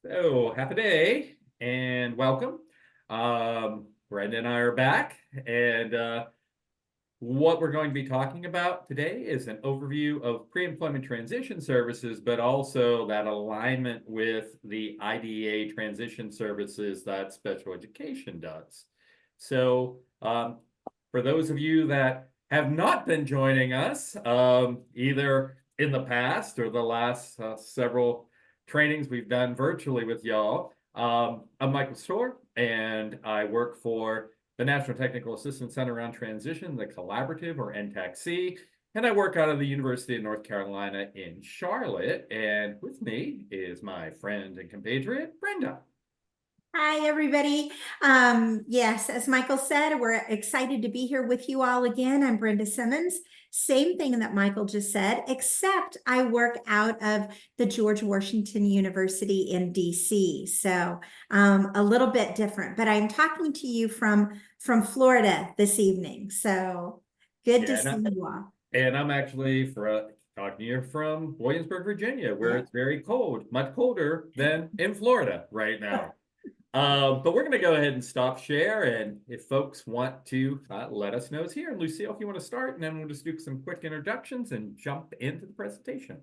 So, half a day and welcome. Brenda and I are back, and what we're going to be talking about today is an overview of pre-employment transition services, but also that alignment with the IDEA transition services that special education does. So, for those of you that have not been joining us, either in the past or the last several trainings we've done virtually with y'all, I'm Michael Storr, and I work for the National Technical Assistance Center on Transition, the Collaborative, or NTAC-C, and I work out of the University of North Carolina in Charlotte. And with me is my friend and compatriot, Brenda. Hi, everybody. Yes, as Michael said, we're excited to be here with you all again. I'm Brenda Simmons. Same thing that Michael just said, except I work out of the George Washington University in DC. So a little bit different, but I'm talking to you from Florida this evening. So good to see you all. And I'm actually talking to you from Williamsburg, Virginia, where it's very cold, much colder than in Florida right now. But we're going to go ahead and stop share, and if folks want to let us know it's here. And Lucille, if you want to start, and then we'll just do some quick introductions and jump into the presentation.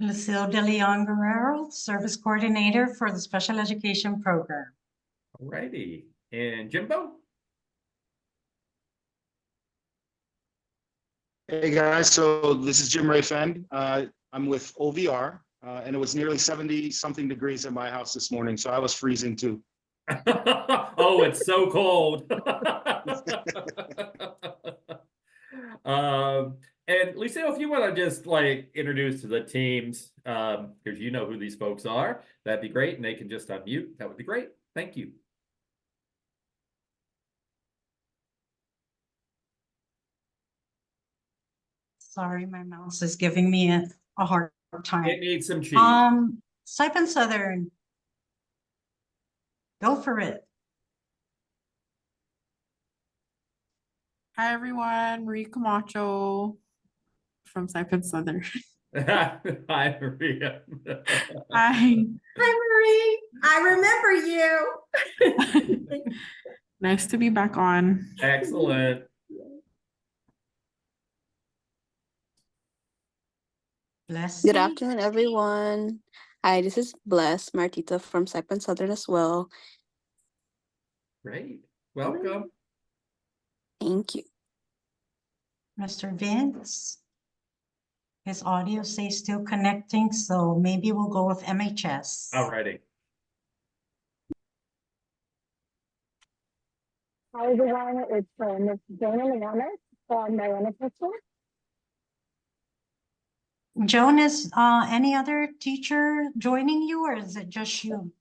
Lucille De Leon Guerrero, Service Coordinator for the Special Education Program. All righty. And Jimbo? Hey guys, so this is Jim Ray Fend. I'm with OVR, and it was nearly 70-something degrees in my house this morning, so I was freezing too. Oh, it's so cold. And Lucille, if you want to just introduce the teams, because you know who these folks are, that'd be great. And they can just unmute. That would be great. Thank you. Sorry, my mouse is giving me a hard time. It needs some cheese. Saipan Southern. Go for it. Hi everyone, Marie Camacho from Saipan Southern. Hi, Maria. Hi. Hi, Marie. I remember you. Nice to be back on. Excellent. Bless. Good afternoon, everyone. Hi, this is Bless Martita from Saipan Southern as well. Great. Welcome. Thank you. Mr. Vince. His audio says still connecting, so maybe we'll go with MHS. All righty. Hi everyone, it's Ms. Jonah Leonis from Mariana Crystal. Jonas, any other teacher joining you, or is it just you?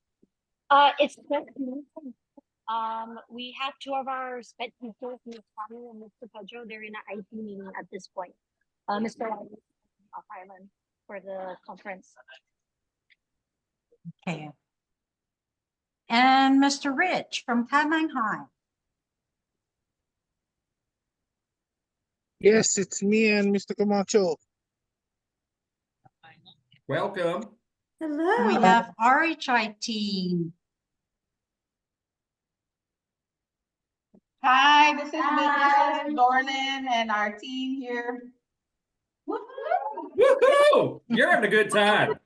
It's just me. We have two of our SPED teachers, Ms. Tommy and Mr. Pedro. They're in an IT meeting at this point. Mr. Wiley off island for the conference. Okay. And Mr. Rich from Caroline High. Yes, it's me and Mr. Camacho. Welcome. Hello. We have RHI team. Hi, this is Mrs. Dornan and our team here. Woohoo! You're having a good time.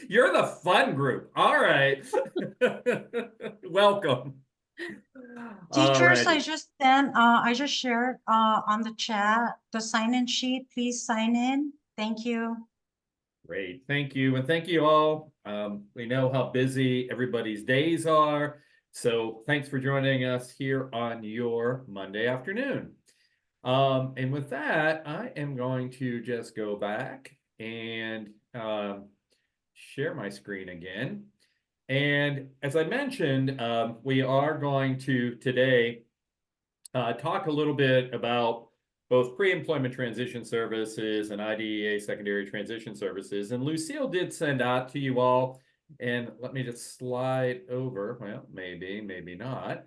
You're the fun group. All right. Welcome. Teachers, Alrighty. I just shared on the chat the sign-in sheet. Please sign in. Thank you. Great. Thank you. And thank you all. We know how busy everybody's days are. So thanks for joining us here on your Monday afternoon. And with that, I am going to just go back and share my screen again. And as I mentioned, we are going to today talk a little bit about both pre-employment transition services and IDEA secondary transition services. And Lucille did send out to you all, and let me just slide over. Well, maybe, maybe not.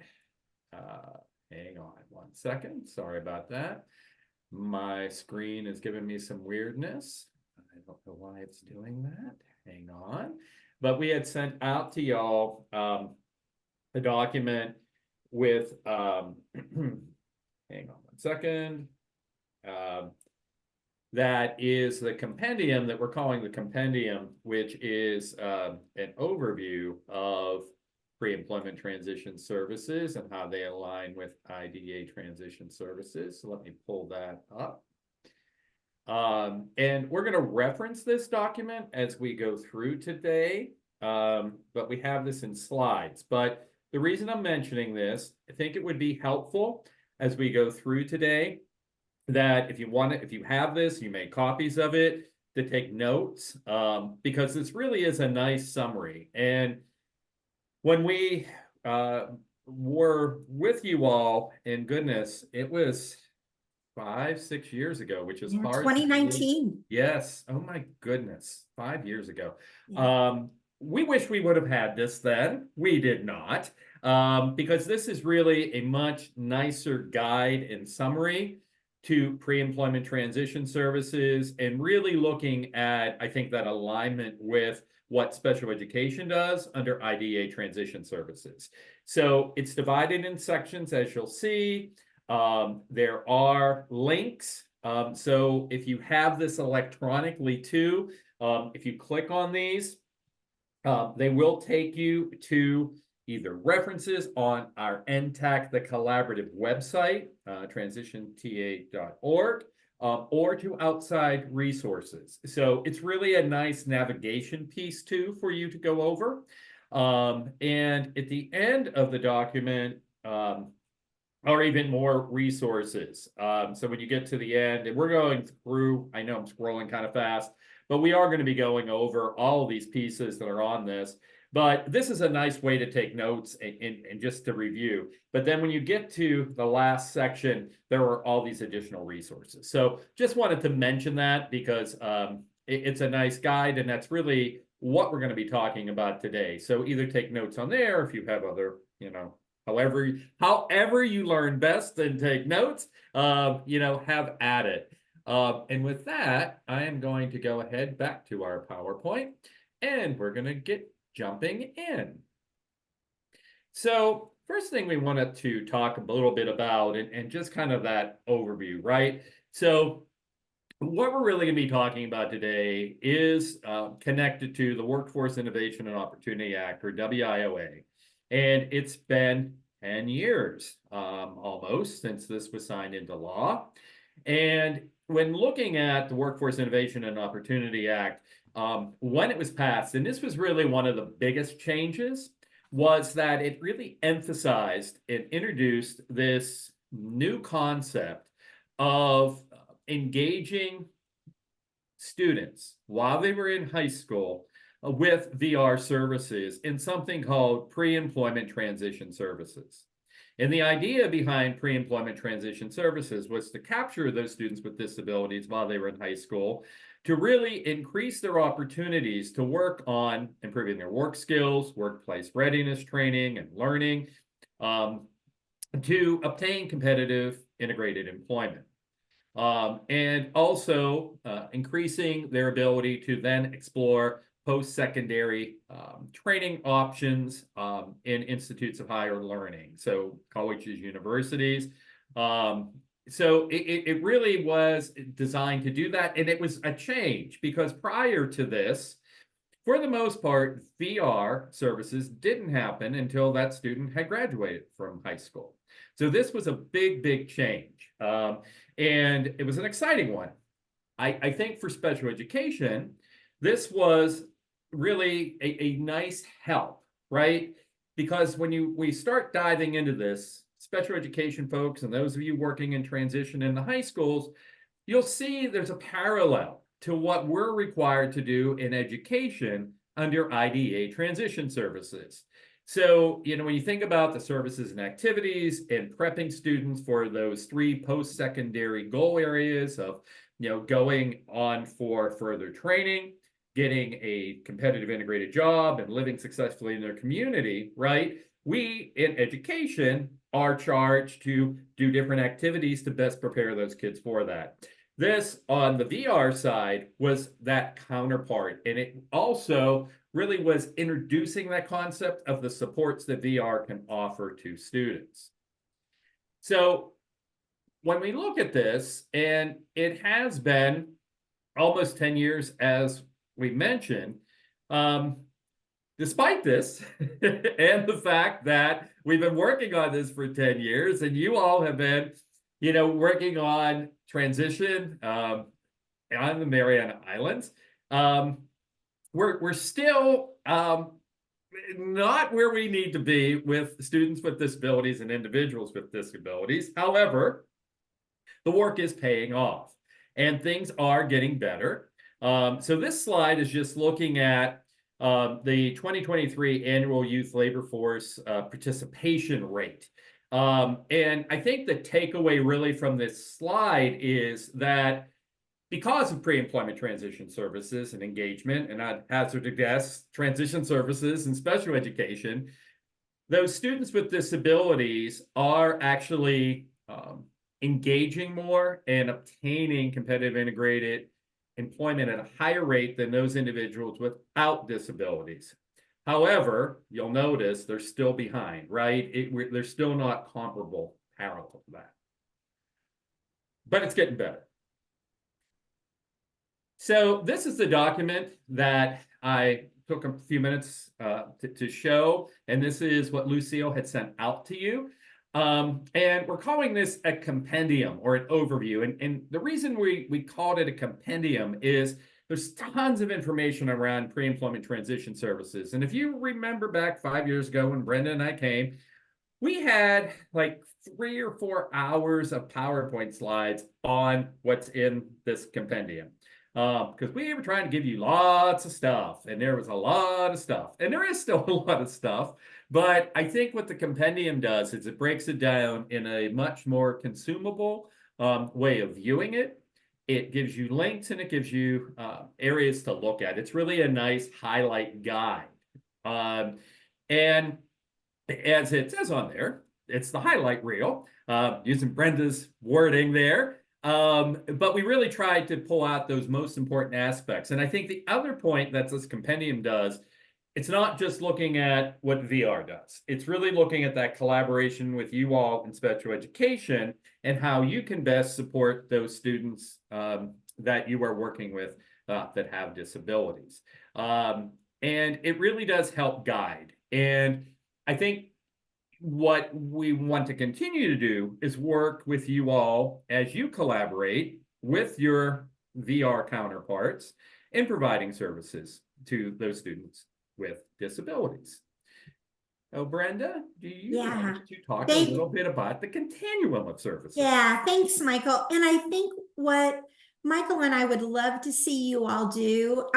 Hang on one second. Sorry about that. My screen is giving me some weirdness. don't know why it's doing that. Hang on. But we had sent out to y'all a document with hang on one second. That is the compendium that we're calling the compendium, which is an overview of pre-employment transition services and how they align with IDEA transition services. So let me pull that up. And we're going to reference this document as we go through today, but we have this in slides. But the reason I'm mentioning this, I think it would be helpful as we go through today, that if you have this, you make copies of it, to take notes, because this really is a nice summary. And when we were with you all, and goodness, it was 5-6 years ago, which is hard. 2019. Yes. Oh my goodness. 5 years ago. Yeah. We wish we would have had this then. We did not, because this is really a much nicer guide and summary to pre-employment transition services, and really looking at, I think, that alignment with what special education does under IDEA transition services. So it's divided in sections, as you'll see. There are links. So if you have this electronically too, if you click on these, they will take you to either references on our NTAC, the collaborative website, transitionta.org, or to outside resources. So it's really a nice navigation piece too for you to go over. And at the end of the document, or even more resources. So when you get to the end, and we're going through, I know I'm scrolling kind of fast, but we are going to be going over all of these pieces that are on this. But this is a nice way to take notes and just to review. But then when you get to the last section, there are all these additional resources. So just wanted to mention that because it's a nice guide, and that's really what we're going to be talking about today. So either take notes on there, if you have other, however you learn best and take notes, have at it. And with that, I am going to go ahead back to our PowerPoint, and we're going to get jumping in. So first thing we wanted to talk a little bit about, and just kind of that overview, right? So what we're really going to be talking about today is connected to the Workforce Innovation and Opportunity Act, or WIOA. And it's been 10 years almost since this was signed into law. And when looking at the Workforce Innovation and Opportunity Act, when it was passed, and this was really one of the biggest changes, was that it really emphasized and introduced this new concept of engaging students while they were in high school with VR services in something called pre-employment transition services. And the idea behind pre-employment transition services was to capture those students with disabilities while they were in high school, to really increase their opportunities to work on improving their work skills, workplace readiness training and learning, to obtain competitive integrated employment. And also increasing their ability to then explore post-secondary training options in institutes of higher learning, so colleges, universities. So it really was designed to do that, and it was a change because prior to this, for the most part, VR services didn't happen until that student had graduated from high school. So this was a big, big change, and it was an exciting one. I think for special education, this was really a nice help, right? Because when we start diving into this, special education folks and those of you working in transition in the high schools, you'll see there's a parallel to what we're required to do in education under IDEA transition services. So, when you think about the services and activities and prepping students for those 3 post-secondary goal areas of, going on for further training, getting a competitive integrated job, and living successfully in their community, right? We in education are charged to do different activities to best prepare those kids for that. This on the VR side was that counterpart, and it also really was introducing that concept of the supports that VR can offer to students. So when we look at this, and it has been almost 10 years, as we mentioned, despite this, and the fact that we've been working on this for 10 years, and you all have been, working on transition on the Mariana Islands, we're still not where we need to be with students with disabilities and individuals with disabilities. However, the work is paying off and things are getting better. So this slide is just looking at the 2023 annual youth labor force participation rate. And I think the takeaway really from this slide is that because of pre-employment transition services and engagement, and I'd hazard to guess transition services and special education, those students with disabilities are actually engaging more and obtaining competitive integrated employment at a higher rate than those individuals without disabilities. However, you'll notice they're still behind, right? They're still not comparable, parallel to that. But it's getting better. So this is the document that I took a few minutes to show, and this is what Lucille had sent out to you. And we're calling this a compendium or an overview. And the reason we called it a compendium is there's tons of information around pre-employment transition services. And if you remember back 5 years ago when Brenda and I came, we had like 3 or 4 hours of PowerPoint slides on what's in this compendium. Because we were trying to give you lots of stuff, and there was a lot of stuff, and there is still a lot of stuff. But I think what the compendium does is it breaks it down in a much more consumable way of viewing it. It gives you links and it gives you areas to look at. It's really a nice highlight guide. And as it says on there, it's the highlight reel, using Brenda's wording there. But we really tried to pull out those most important aspects. And I think the other point that this compendium does, it's not just looking at what VR does. It's really looking at that collaboration with you all in special education and how you can best support those students that you are working with that have disabilities. And it really does help guide. And I think what we want to continue to do is work with you all as you collaborate with your VR counterparts in providing services to those students with disabilities. Oh, Brenda, do you want to talk a little bit about the continuum of services? Yeah, thanks, Michael. And I think what Michael and I would love to see you all do,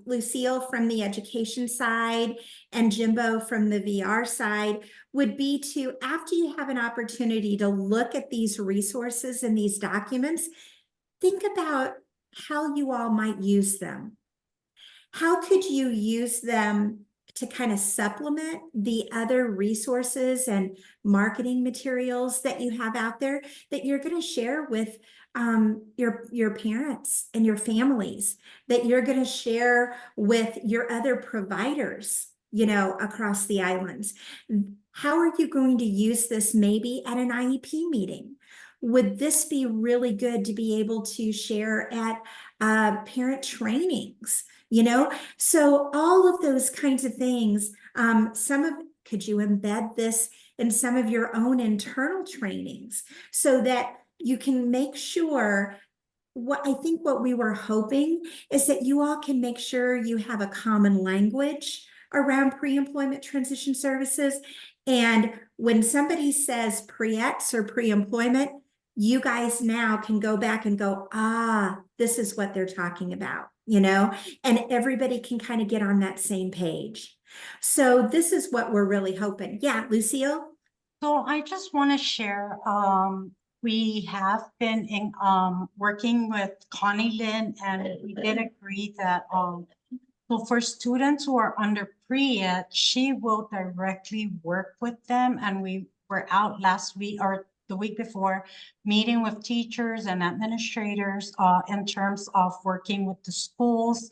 Lucille from the education side and Jimbo from the VR side, would be to, after you have an opportunity to look at these resources and these documents, think about how you all might use them. How could you use them to kind of supplement the other resources and marketing materials that you have out there that you're going to share with your parents and your families, that you're going to share with your other providers, across the islands? How are you going to use this maybe at an IEP meeting? Would this be really good to be able to share at parent trainings? So all of those kinds of things, could you embed this in some of your own internal trainings so that you can make sure, what we were hoping is that you all can make sure you have a common language around pre-employment transition services. And when somebody says pre-ex or pre-employment, you guys now can go back and go, this is what they're talking about, and everybody can kind of get on that same page. So this is what we're really hoping. Yeah, Lucille? So I just want to share, we have been working with Connie Lynn, and we did agree that so for students who are under pre-ed, she will directly work with them. And we were out last week or the week before, meeting with teachers and administrators in terms of working with the schools,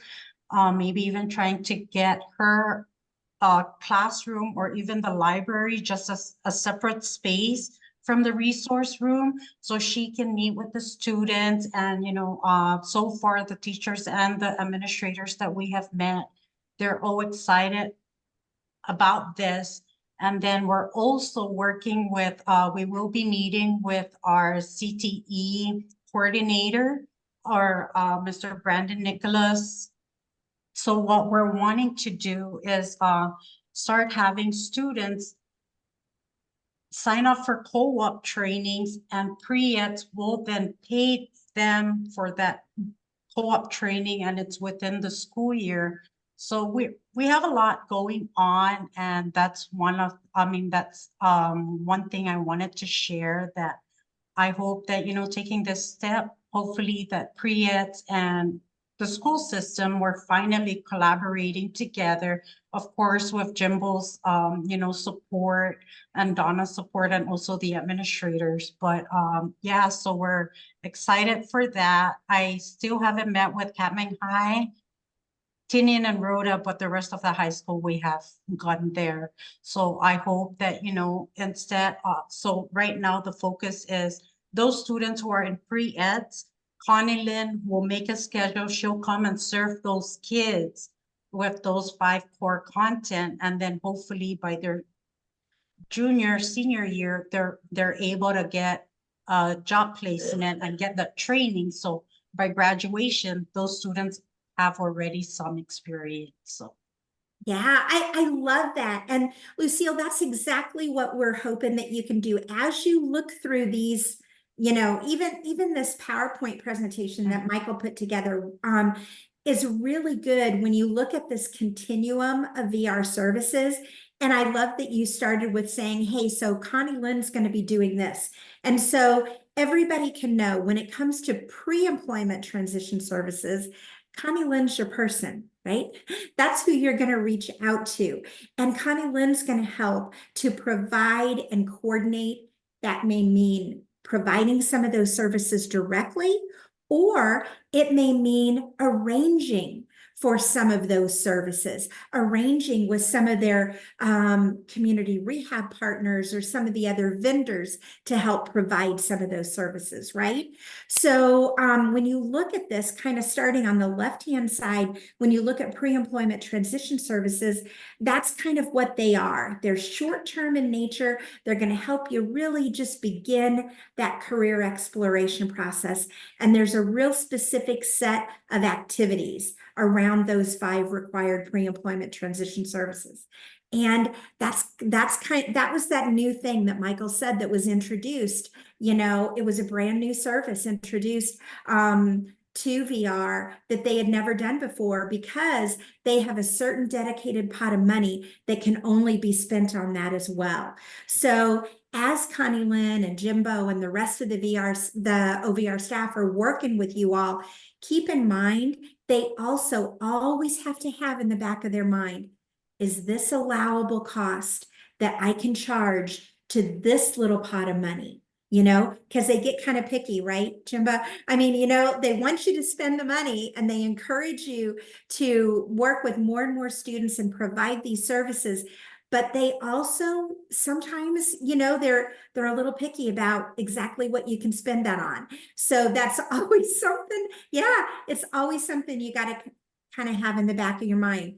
maybe even trying to get her classroom or even the library just as a separate space from the resource room so she can meet with the students. And, so far the teachers and the administrators that we have met, they're all excited about this. And then we're also working with, we will be meeting with our CTE coordinator, or Mr. Brandon Nicholas. So what we're wanting to do is start having students sign up for co-op trainings, and pre-eds will then pay them for that co-op training, and it's within the school year. So we have a lot going on, and that's one thing I wanted to share, that I hope that, taking this step, hopefully that pre-eds and the school system, we're finally collaborating together, of course, with Jimbo's, support and Donna's support, and also the administrators. But yeah, so we're excited for that. I still haven't met with Katmai High, Tinian and Rhoda, but the rest of the high school we have gotten there. So I hope that, instead, so right now the focus is those students who are in pre-eds. Connie Lynn will make a schedule. She'll come and serve those kids with those 5 core content. And then hopefully by their senior year, they're able to get a job placement and get the training. So by graduation, those students have already some experience. So Yeah, I love that. And Lucille, that's exactly what we're hoping that you can do as you look through these, even this PowerPoint presentation that Michael put together is really good when you look at this continuum of VR services. And I love that you started with saying, hey, so Connie Lynn's going to be doing this. And so everybody can know when it comes to pre-employment transition services, Connie Lynn's your person, right? That's who you're going to reach out to. And Connie Lynn's going to help to provide and coordinate. That may mean providing some of those services directly, or it may mean arranging for some of those services, arranging with some of their community rehab partners or some of the other vendors to help provide some of those services, right? So when you look at this, kind of starting on the left-hand side, when you look at pre-employment transition services, that's kind of what they are. They're short-term in nature. They're going to help you really just begin that career exploration process. And there's a real specific set of activities around those 5 required pre-employment transition services. And that was that new thing that Michael said that was introduced. It was a brand new service introduced to VR that they had never done before, because they have a certain dedicated pot of money that can only be spent on that as well. So as Connie Lynn and Jimbo and the rest of the OVR staff are working with you all, keep in mind, they also always have to have in the back of their mind, is this allowable cost that I can charge to this little pot of money? Because they get kind of picky, right, Jimbo? I mean, they want you to spend the money, and they encourage you to work with more and more students and provide these services. But they also sometimes, they're a little picky about exactly what you can spend that on. So that's always something. Yeah, it's always something you got to kind of have in the back of your mind.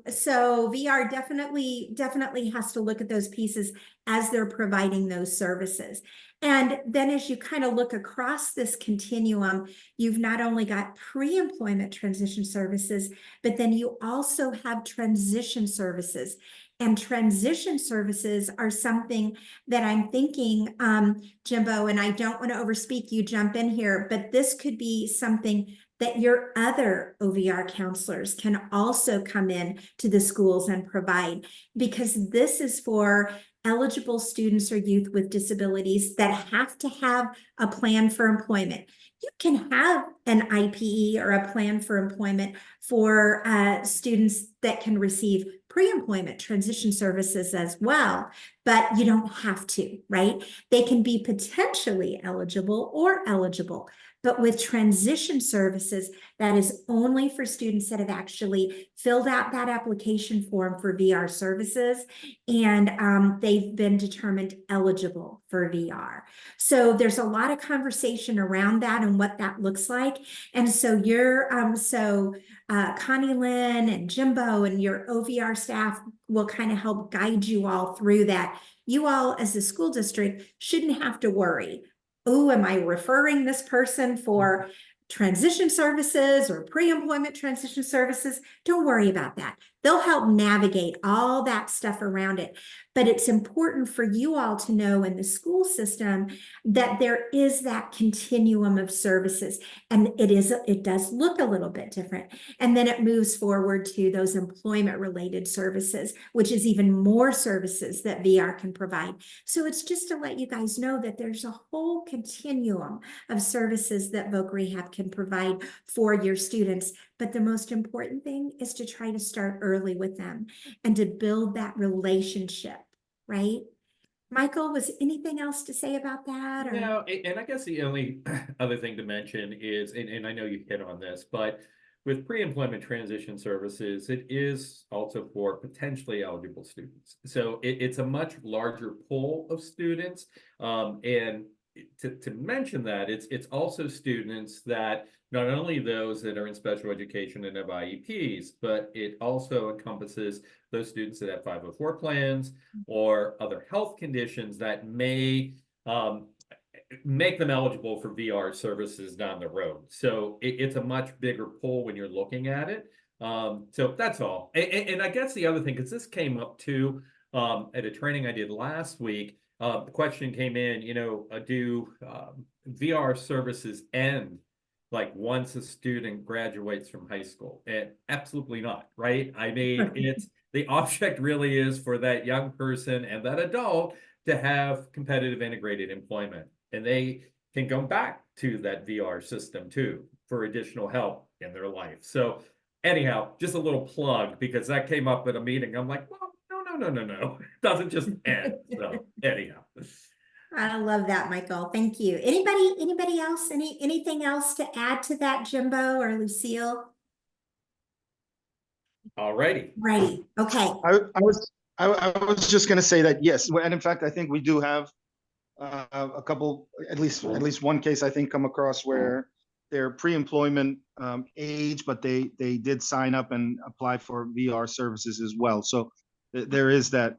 So VR definitely has to look at those pieces as they're providing those services. And then as you kind of look across this continuum, you've not only got pre-employment transition services, but then you also have transition services. And transition services are something that I'm thinking, Jimbo, and I don't want to overspeak, you jump in here, but this could be something that your other OVR counselors can also come in to the schools and provide, because this is for eligible students or youth with disabilities that have to have a plan for employment. You can have an IPE or a plan for employment for students that can receive pre-employment transition services as well, but you don't have to, right? They can be potentially eligible or eligible. But with transition services, that is only for students that have actually filled out that application form for VR services, and they've been determined eligible for VR. So there's a lot of conversation around that and what that looks like. And so Connie Lynn and Jimbo and your OVR staff will kind of help guide you all through that. You all, as a school district, shouldn't have to worry. Oh, am I referring this person for transition services or pre-employment transition services? Don't worry about that. They'll help navigate all that stuff around it. But it's important for you all to know in the school system that there is that continuum of services, and it does look a little bit different. And then it moves forward to those employment related services, which is even more services that VR can provide. So it's just to let you guys know that there's a whole continuum of services that Voc Rehab can provide for your students. But the most important thing is to try to start early with them and to build that relationship, right? Michael, was anything else to say about that? Or? No, and I guess the only other thing to mention is, and I know you hit on this, but with pre-employment transition services, it is also for potentially eligible students. So it's a much larger pool of students. And to mention that, it's also students that not only those that are in special education and have IEPs, but it also encompasses those students that have 504 plans or other health conditions that may make them eligible for VR services down the road. So it's a much bigger pool when you're looking at it. So that's all. And I guess the other thing, because this came up too at a training I did last week, the question came in, do VR services end like once a student graduates from high school? And absolutely not, right? I mean, it's the object really is for that young person and that adult to have competitive integrated employment. And they can go back to that VR system too for additional help in their life. So anyhow, just a little plug, because that came up at a meeting. I'm like, well, no. It doesn't just end. So anyhow. I love that, Michael. Thank you. Anybody else? Anything else to add to that, Jimbo or Lucille? All righty. Righty. Okay. I was just going to say that, yes. And in fact, I think we do have a couple, at least one case I think come across where they're pre-employment age, but they did sign up and apply for VR services as well. So there is that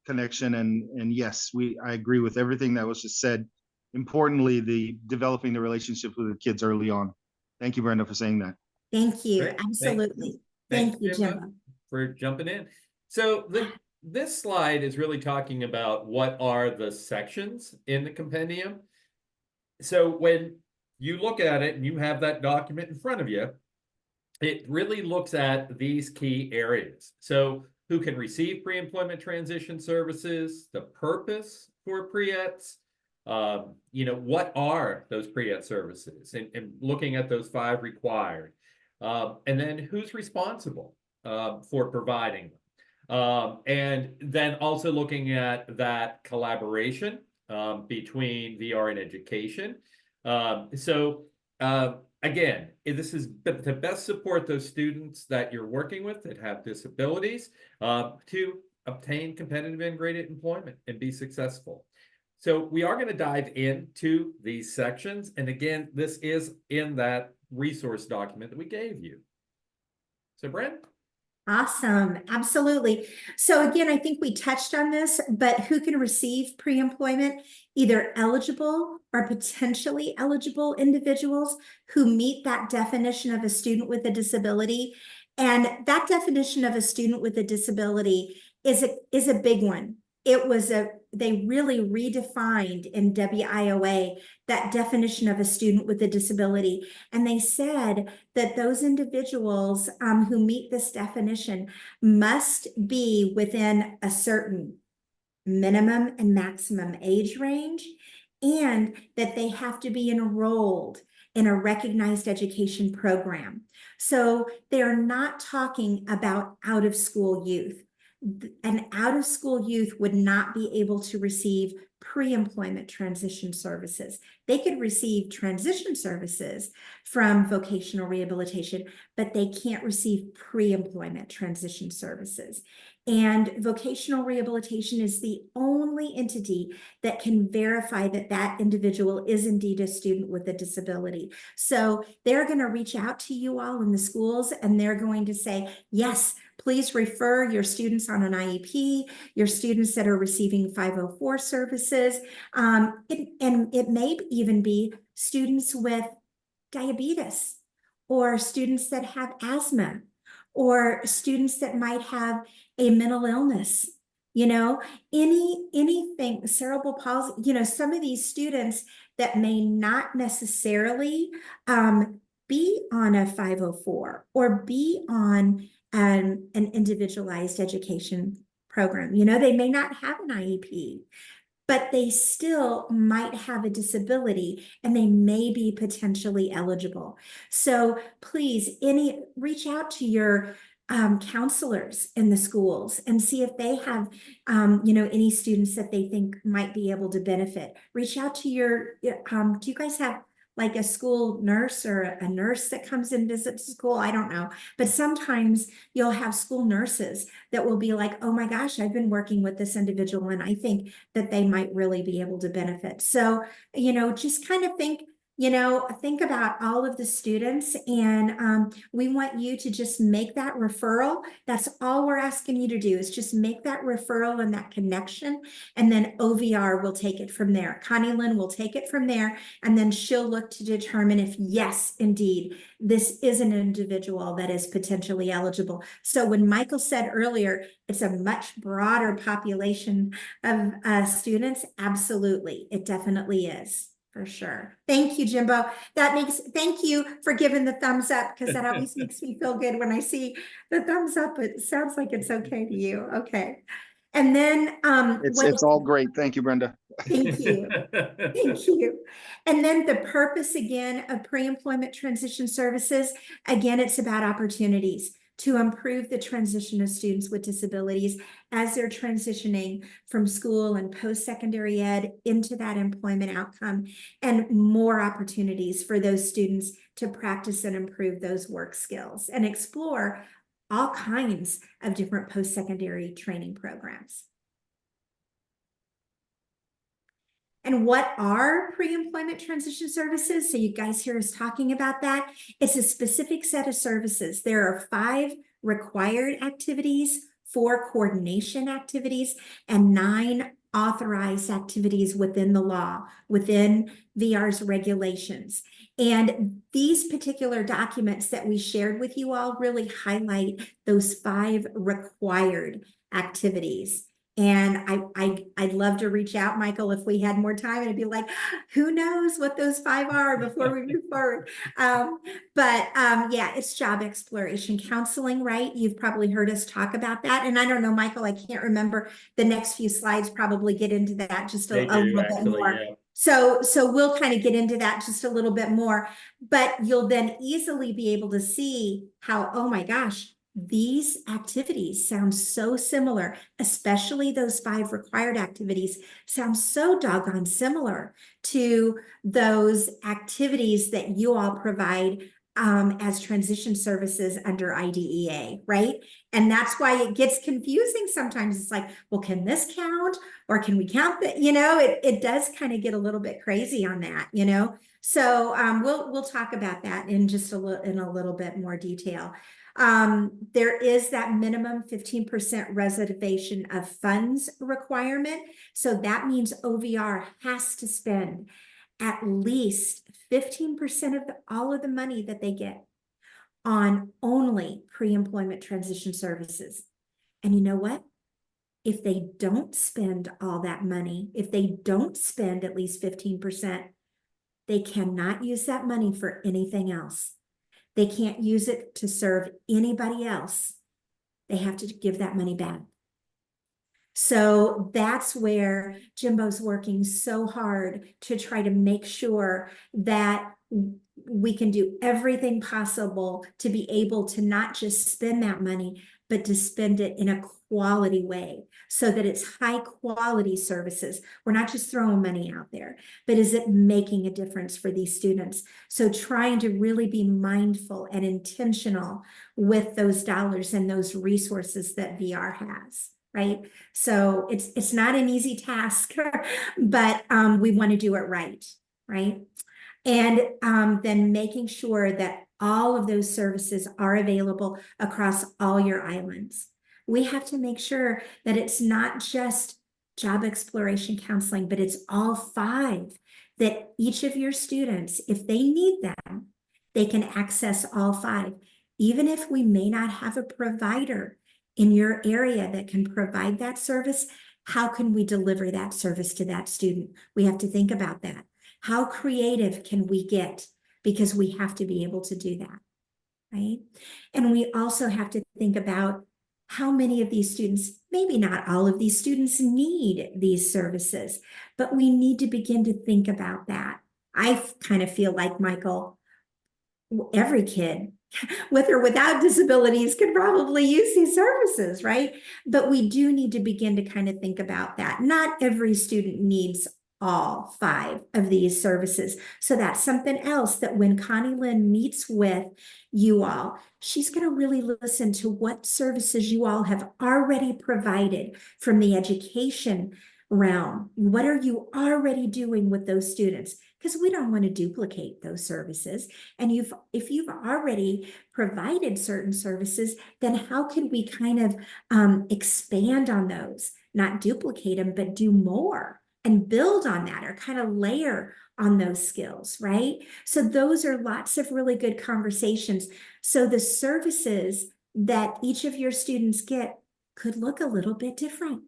connection, and yes, I agree with everything that was just said. Importantly, developing the relationship with the kids early on. Thank you, Brenda, for saying that. Thank you. Great. Absolutely. Thank you, Jimbo. For jumping in. So this slide is really talking about what are the sections in the compendium. So when you look at it and you have that document in front of you, it really looks at these key areas. So who can receive pre-employment transition services, the purpose for pre-ETs, what are those pre-ET services, and looking at those 5 required, and then who's responsible for providing them, and then also looking at that collaboration between VR and education. Again, this is to best support those students that you're working with that have disabilities to obtain competitive integrated employment and be successful. So we are going to dive into these sections. And again, this is in that resource document that we gave you. So Brent? Awesome. Absolutely. So again, I think we touched on this, but who can receive pre-employment? Either eligible or potentially eligible individuals who meet that definition of a student with a disability. And that definition of a student with a disability is a big one. They really redefined in WIOA that definition of a student with a disability. And they said that those individuals who meet this definition must be within a certain minimum and maximum age range, and that they have to be enrolled in a recognized education program. So they're not talking about out-of-school youth. An out-of-school youth would not be able to receive pre-employment transition services. They could receive transition services from vocational rehabilitation, but they can't receive pre-employment transition services. And vocational rehabilitation is the only entity that can verify that that individual is indeed a student with a disability. So they're going to reach out to you all in the schools, and they're going to say, yes, please refer your students on an IEP, your students that are receiving 504 services. And it may even be students with diabetes, or students that have asthma, or students that might have a mental illness, anything, cerebral palsy, some of these students that may not necessarily be on a 504 or be on an individualized education program. They may not have an IEP, but they still might have a disability and they may be potentially eligible. So please, reach out to your counselors in the schools and see if they have, any students that they think might be able to benefit. Reach out to do you guys have like a school nurse or a nurse that comes and visits school? I don't know. But sometimes you'll have school nurses that will be like, oh my gosh, I've been working with this individual and I think that they might really be able to benefit. So, just kind of think about all of the students, and we want you to just make that referral. That's all we're asking you to do, is just make that referral and that connection, and then OVR will take it from there. Connie Lynn will take it from there, and then she'll look to determine if, yes, indeed, this is an individual that is potentially eligible. So when Michael said earlier, it's a much broader population of students, absolutely, it definitely is. For sure. Thank you, Jimbo. Thank you for giving the thumbs up, because that always makes me feel good when I see the thumbs up. It sounds like it's okay to you. Okay. And then It's all great. Thank you, Brenda. thank you. Thank you. And then the purpose again of pre-employment transition services, again, it's about opportunities to improve the transition of students with disabilities as they're transitioning from school and post-secondary ed into that employment outcome, and more opportunities for those students to practice and improve those work skills and explore all kinds of different post-secondary training programs. And what are pre-employment transition services? So you guys hear us talking about that. It's a specific set of services. There are 5 required activities, 4 coordination activities, and 9 authorized activities within the law, within VR's regulations. And these particular documents that we shared with you all really highlight those 5 required activities. And I'd love to reach out, Michael, if we had more time, and it'd be like, who knows what those 5 are before we move forward. Yeah, it's job exploration counseling, right? You've probably heard us talk about that. And I don't know, Michael, I can't remember. The next few slides probably get into that just a little bit more. Yeah. So we'll kind of get into that just a little bit more, but you'll then easily be able to see how, oh my gosh, these activities sound so similar, especially those 5 required activities sound so doggone similar to those activities that you all provide as transition services under IDEA, right? And that's why it gets confusing sometimes. It's like, well, can this count, or can we count that? It does kind of get a little bit crazy on that, So we'll talk about that in just a little bit more detail. There is that minimum 15% reservation of funds requirement. So that means OVR has to spend at least 15% of all of the money that they get on only pre-employment transition services. And you know what? If they don't spend all that money, if they don't spend at least 15%, they cannot use that money for anything else. They can't use it to serve anybody else. They have to give that money back. So that's where Jimbo's working so hard to try to make sure that we can do everything possible to be able to not just spend that money, but to spend it in a quality way so that it's high quality services. We're not just throwing money out there, but is it making a difference for these students? So trying to really be mindful and intentional with those dollars and those resources that VR has. Right. So it's not an easy task, but we want to do it right. Right. And then making sure that all of those services are available across all your islands. We have to make sure that it's not just job exploration counseling, but it's all 5, that each of your students, if they need them, they can access all 5. Even if we may not have a provider in your area that can provide that service, how can we deliver that service to that student? We have to think about that. How creative can we get? Because we have to be able to do that, right? And we also have to think about how many of these students, maybe not all of these students, need these services, but we need to begin to think about that. I kind of feel like, Michael, every kid, with or without disabilities, could probably use these services, right? But we do need to begin to kind of think about that. Not every student needs all 5 of these services. So that's something else that when Connie Lynn meets with you all, she's going to really listen to what services you all have already provided from the education realm. What are you already doing with those students? Because we don't want to duplicate those services. And if you've already provided certain services, then how can we kind of expand on those, not duplicate them, but do more and build on that, or kind of layer on those skills, right? So those are lots of really good conversations. So the services that each of your students get could look a little bit different.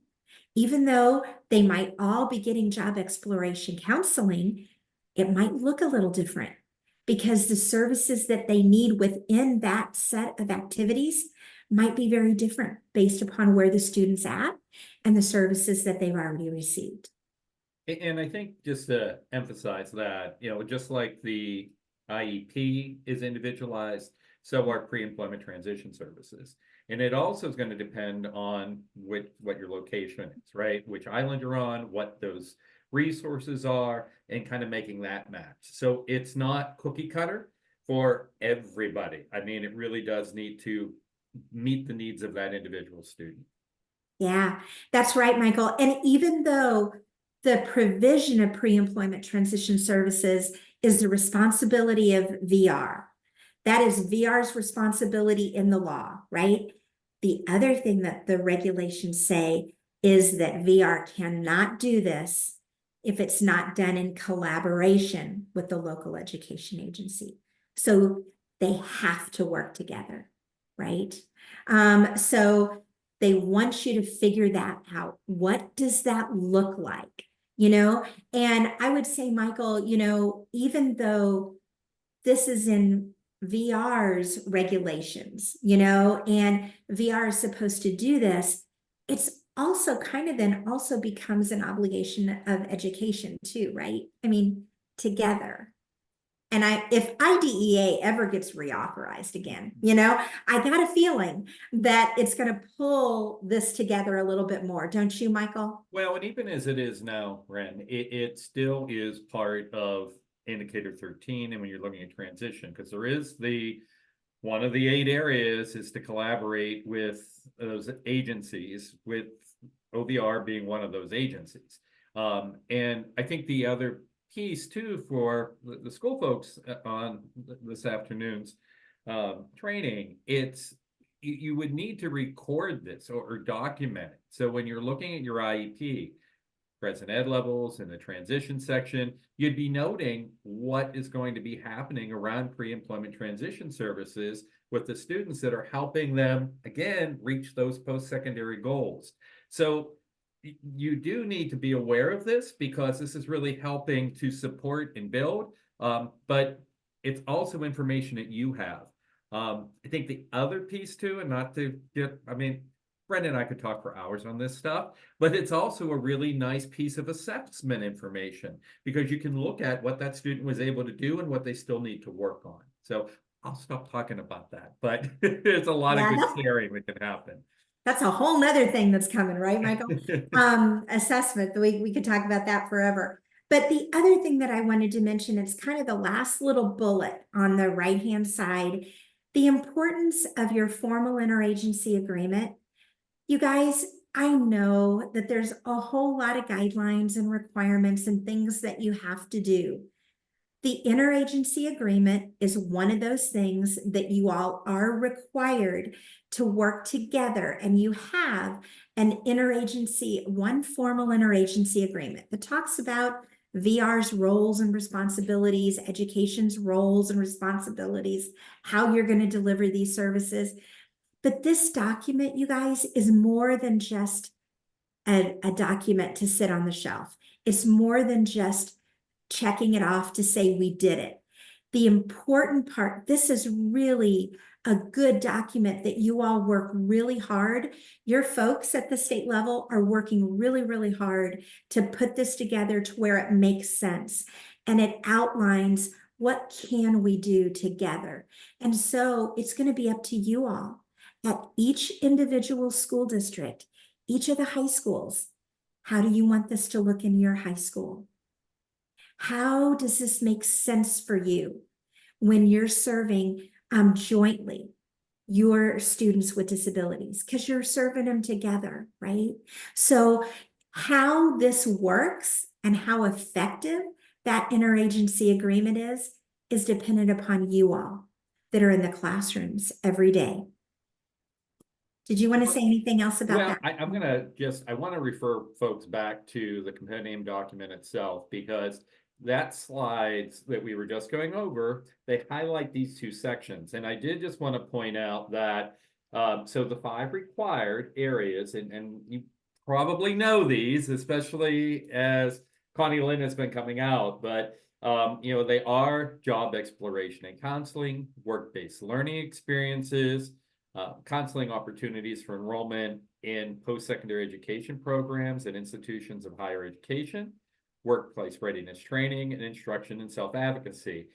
Even though they might all be getting job exploration counseling, it might look a little different because the services that they need within that set of activities might be very different based upon where the student's at and the services that they've already received. And I think just to emphasize that, just like the IEP is individualized, so are pre-employment transition services. And it also is going to depend on what your location is, right? Which island you're on, what those resources are, and kind of making that match. So it's not cookie cutter for everybody. I mean, it really does need to meet the needs of that individual student. Yeah, that's right, Michael. And even though the provision of pre-employment transition services is the responsibility of VR, that is VR's responsibility in the law, right? The other thing that the regulations say is that VR cannot do this if it's not done in collaboration with the local education agency. So they have to work together, right? So they want you to figure that out. What does that look like? And I would say, Michael, even though this is in VR's regulations, and VR is supposed to do this, it's also kind of then also becomes an obligation of education too, right? I mean, together. And if IDEA ever gets reauthorized again, I got a feeling that it's going to pull this together a little bit more. Don't you, Michael? Well, and even as it is now, Ren, it still is part of Indicator 13. And when you're looking at transition, because there is one of the 8 areas is to collaborate with those agencies, with OVR being one of those agencies. And I think the other piece too for the school folks on this afternoon's training, you would need to record this or document it. So when you're looking at your IEP, present ed levels in the transition section, you'd be noting what is going to be happening around pre-employment transition services with the students that are helping them, again, reach those post-secondary goals. So you do need to be aware of this because this is really helping to support and build, but it's also information that you have. I think the other piece too, and not to get, Brenda and I could talk for hours on this stuff, but it's also a really nice piece of assessment information because you can look at what that student was able to do and what they still need to work on. So I'll stop talking about that, but there's a lot of Yeah, good that's- sharing that can happen. That's a whole nother thing that's coming, right, Michael? Assessment, we could talk about that forever. But the other thing that I wanted to mention, it's kind of the last little bullet on the right-hand side, the importance of your formal interagency agreement. You guys, I know that there's a whole lot of guidelines and requirements and things that you have to do. The interagency agreement is one of those things that you all are required to work together, and you have one formal interagency agreement that talks about VR's roles and responsibilities, education's roles and responsibilities, how you're going to deliver these services. But this document, you guys, is more than just a document to sit on the shelf. It's more than just checking it off to say we did it. The important part, this is really a good document that you all work really hard. Your folks at the state level are working really, really hard to put this together to where it makes sense. And it outlines what can we do together. And so it's going to be up to you all at each individual school district, each of the high schools. How do you want this to look in your high school? How does this make sense for you when you're serving jointly your students with disabilities? Because you're serving them together, right? So how this works and how effective that interagency agreement is dependent upon you all that are in the classrooms every day. Did you want to say anything else about Well, that? I want to refer folks back to the compendium document itself because that slides that we were just going over, they highlight these two sections. And I did just want to point out that, so the 5 required areas, and you probably know these, especially as Connie Lynn has been coming out, but they are job exploration and counseling, work-based learning experiences, counseling opportunities for enrollment in post-secondary education programs and institutions of higher education, workplace readiness training, and instruction in self-advocacy.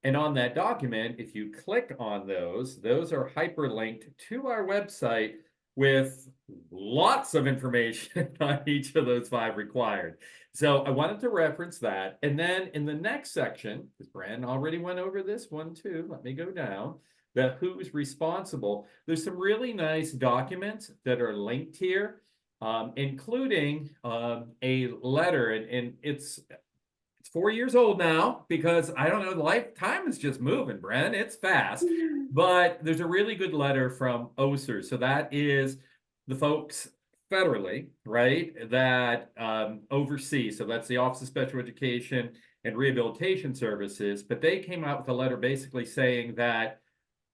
And on that document, if you click on those are hyperlinked to our website with lots of information on each of those 5 required. So I wanted to reference that. And then in the next section, because Brandon already went over this one too, let me go down. The who's responsible. There's some really nice documents that are linked here, including a letter, and it's 4 years old now because I don't know, time is just moving, Bren. It's fast, but there's a really good letter from OSER. So that is the folks federally, right, that oversee. So that's the Office of Special Education and Rehabilitation Services. But they came out with a letter basically saying that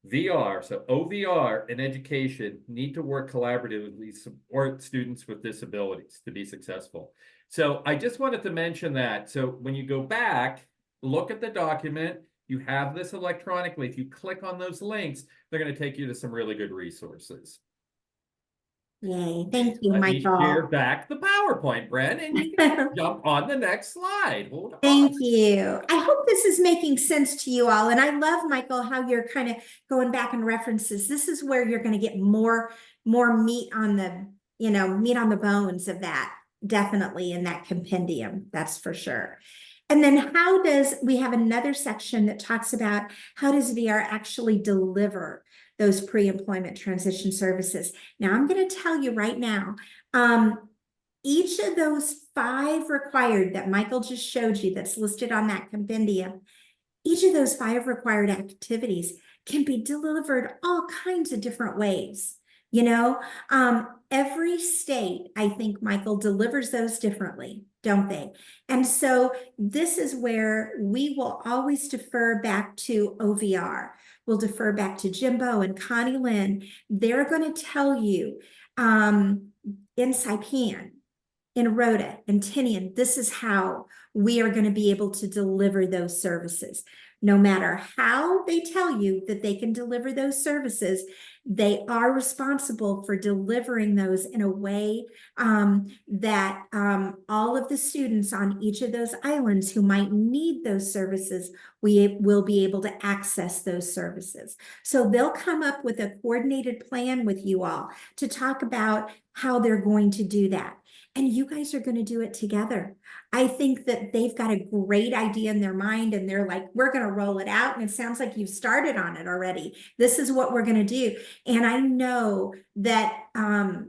VR, so OVR and education need to work collaboratively to support students with disabilities to be successful. So I just wanted to mention that. So when you go back, look at the document, you have this electronically. If you click on those links, they're going to take you to some really good resources. Yay, thank you, Let me share Michael. back the PowerPoint, Brent, and you can jump on the next slide. Hold on. Thank you. I hope this is making sense to you all. And I love, Michael, how you're kind of going back and references. This is where you're going to get more meat on the, meat on the bones of that, definitely in that compendium. That's for sure. And then we have another section that talks about how does VR actually deliver those pre-employment transition services. Now, I'm going to tell you right now, each of those 5 required that Michael just showed you that's listed on that compendium, each of those 5 required activities can be delivered all kinds of different ways. Every state, I think, Michael, delivers those differently, don't they? And so this is where we will always defer back to OVR. We'll defer back to Jimbo and Connie Lynn. They're going to tell you in Saipan, in Rhoda and Tinian, this is how we are going to be able to deliver those services. No matter how they tell you that they can deliver those services, they are responsible for delivering those in a way that all of the students on each of those islands who might need those services, we will be able to access those services. So they'll come up with a coordinated plan with you all to talk about how they're going to do that. And you guys are going to do it together. I think that they've got a great idea in their mind and they're like, we're going to roll it out. And it sounds like you've started on it already. This is what we're going to do. And I know that, I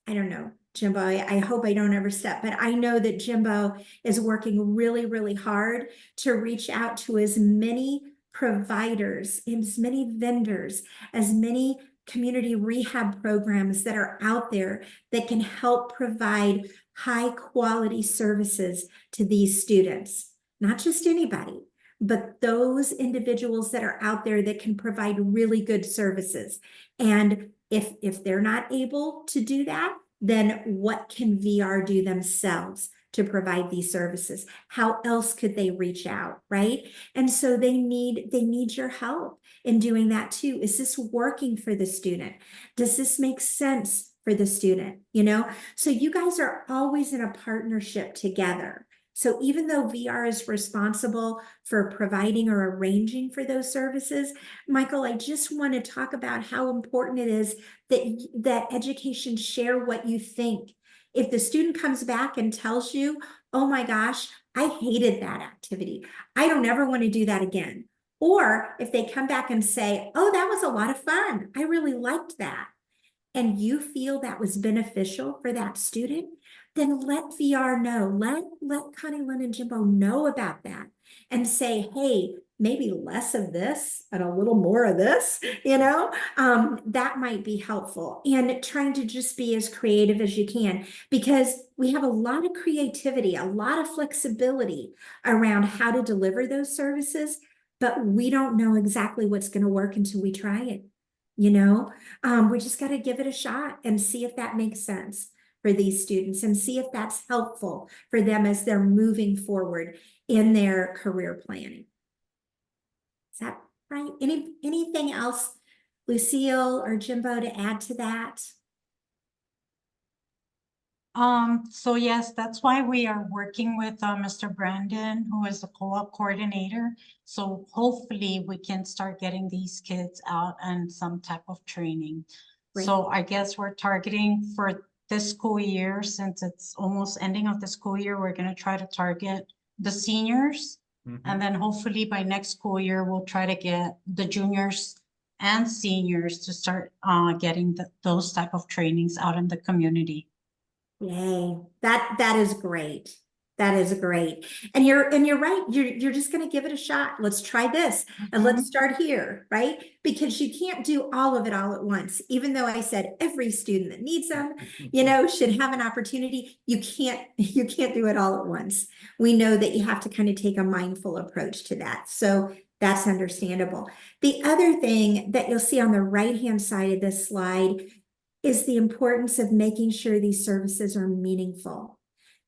don't know, Jimbo, I hope I don't overstep, but I know that Jimbo is working really, really hard to reach out to as many providers, as many vendors, as many community rehab programs that are out there that can help provide high quality services to these students. Not just anybody, but those individuals that are out there that can provide really good services. And if they're not able to do that, then what can VR do themselves to provide these services? How else could they reach out, right? And so they need your help in doing that too. Is this working for the student? Does this make sense for the student? You know, so you guys are always in a partnership together. So even though VR is responsible for providing or arranging for those services, Michael, I just want to talk about how important it is that education share what you think. If the student comes back and tells you, oh my gosh, I hated that activity, I don't ever want to do that again. Or if they come back and say, oh, that was a lot of fun, I really liked that, and you feel that was beneficial for that student, then let VR know, let Connie Lynn and Jimbo know about that and say, hey, maybe less of this and a little more of this, you know, that might be helpful. And trying to just be as creative as you can, because we have a lot of creativity, a lot of flexibility around how to deliver those services, but we don't know exactly what's going to work until we try it. You know, we just got to give it a shot and see if that makes sense for these students and see if that's helpful for them as they're moving forward in their career planning. Is that right? Anything else, Lucille or Jimbo, to add to that? So yes, that's why we are working with Mr. Brandon, who is the co-op coordinator. So hopefully we can start getting these kids out and some type of training. Great. So I guess we're targeting for this school year, since it's almost ending of the school year, we're gonna try to target the seniors. And then hopefully by next school year, we'll try to get the juniors and seniors to start getting those type of trainings out in the community. Yay, that is great. That is great. And you're right. You're just going to give it a shot. Let's try this and let's start here, right? Because you can't do all of it all at once. Even though I said every student that needs them, you know, should have an opportunity, you can't do it all at once. We know that you have to kind of take a mindful approach to that. So that's understandable. The other thing that you'll see on the right-hand side of this slide is the importance of making sure these services are meaningful.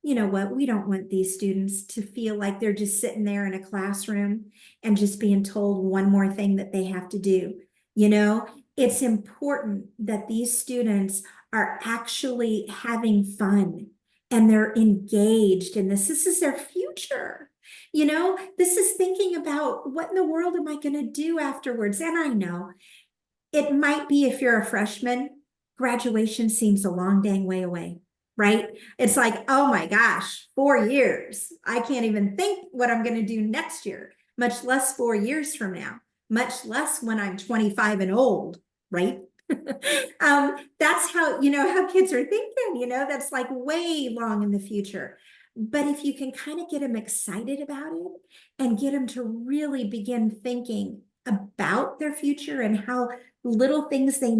You know what? We don't want these students to feel like they're just sitting there in a classroom and just being told one more thing that they have to do. You know, it's important that these students are actually having fun and they're engaged in this. This is their future. You know, this is thinking about what in the world am I going to do afterwards? And I know it might be, if you're a freshman, graduation seems a long dang way away, right? It's like, oh my gosh, 4 years. I can't even think what I'm going to do next year, much less 4 years from now, much less when I'm 25 and old, right? That's how, you know, how kids are thinking, you know, that's like way long in the future. But if you can kind of get them excited about it and get them to really begin thinking about their future and how little things they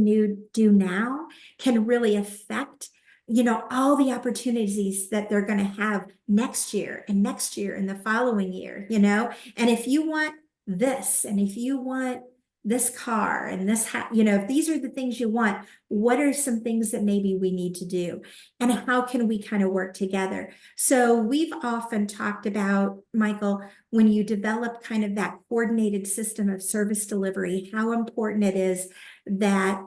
do now can really affect, you know, all the opportunities that they're going to have next year and the following year, you know. And if you want this, and if you want, this car and this you know, if these are the things you want, what are some things that maybe we need to do? And how can we kind of work together? So we've often talked about, Michael, when you develop kind of that coordinated system of service delivery, how important it is that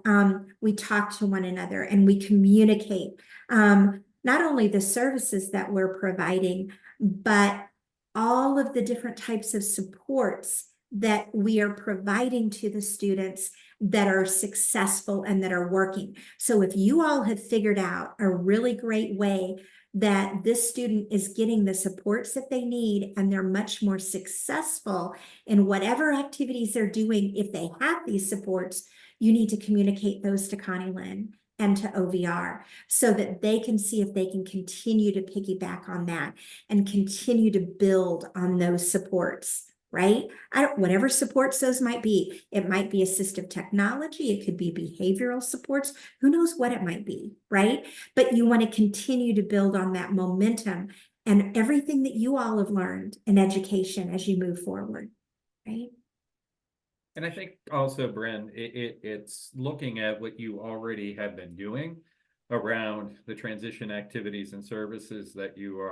we talk to one another and we communicate not only the services that we're providing, but all of the different types of supports that we are providing to the students that are successful and that are working. So if you all have figured out a really great way that this student is getting the supports that they need and they're much more successful in whatever activities they're doing, if they have these supports, you need to communicate those to Connie Lynn and to OVR so that they can see if they can continue to piggyback on that and continue to build on those supports, right? Whatever supports those might be. It might be assistive technology. It could be behavioral supports. Who knows what it might be, right? But you want to continue to build on that momentum and everything that you all have learned in education as you move forward, right? And I think also, Bryn, it's looking at what you already have been doing around the transition activities and services that you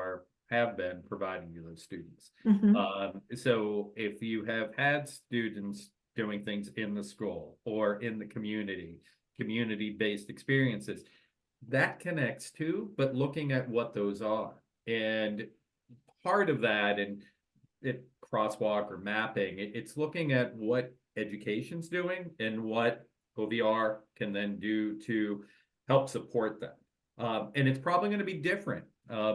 have been providing to those students. So if you have had students doing things in the school or in the community-based experiences, that connects too, but looking at what those are. And part of that, and it crosswalk or mapping, it's looking at what education's doing and what OVR can then do to help support that. And it's probably going to be different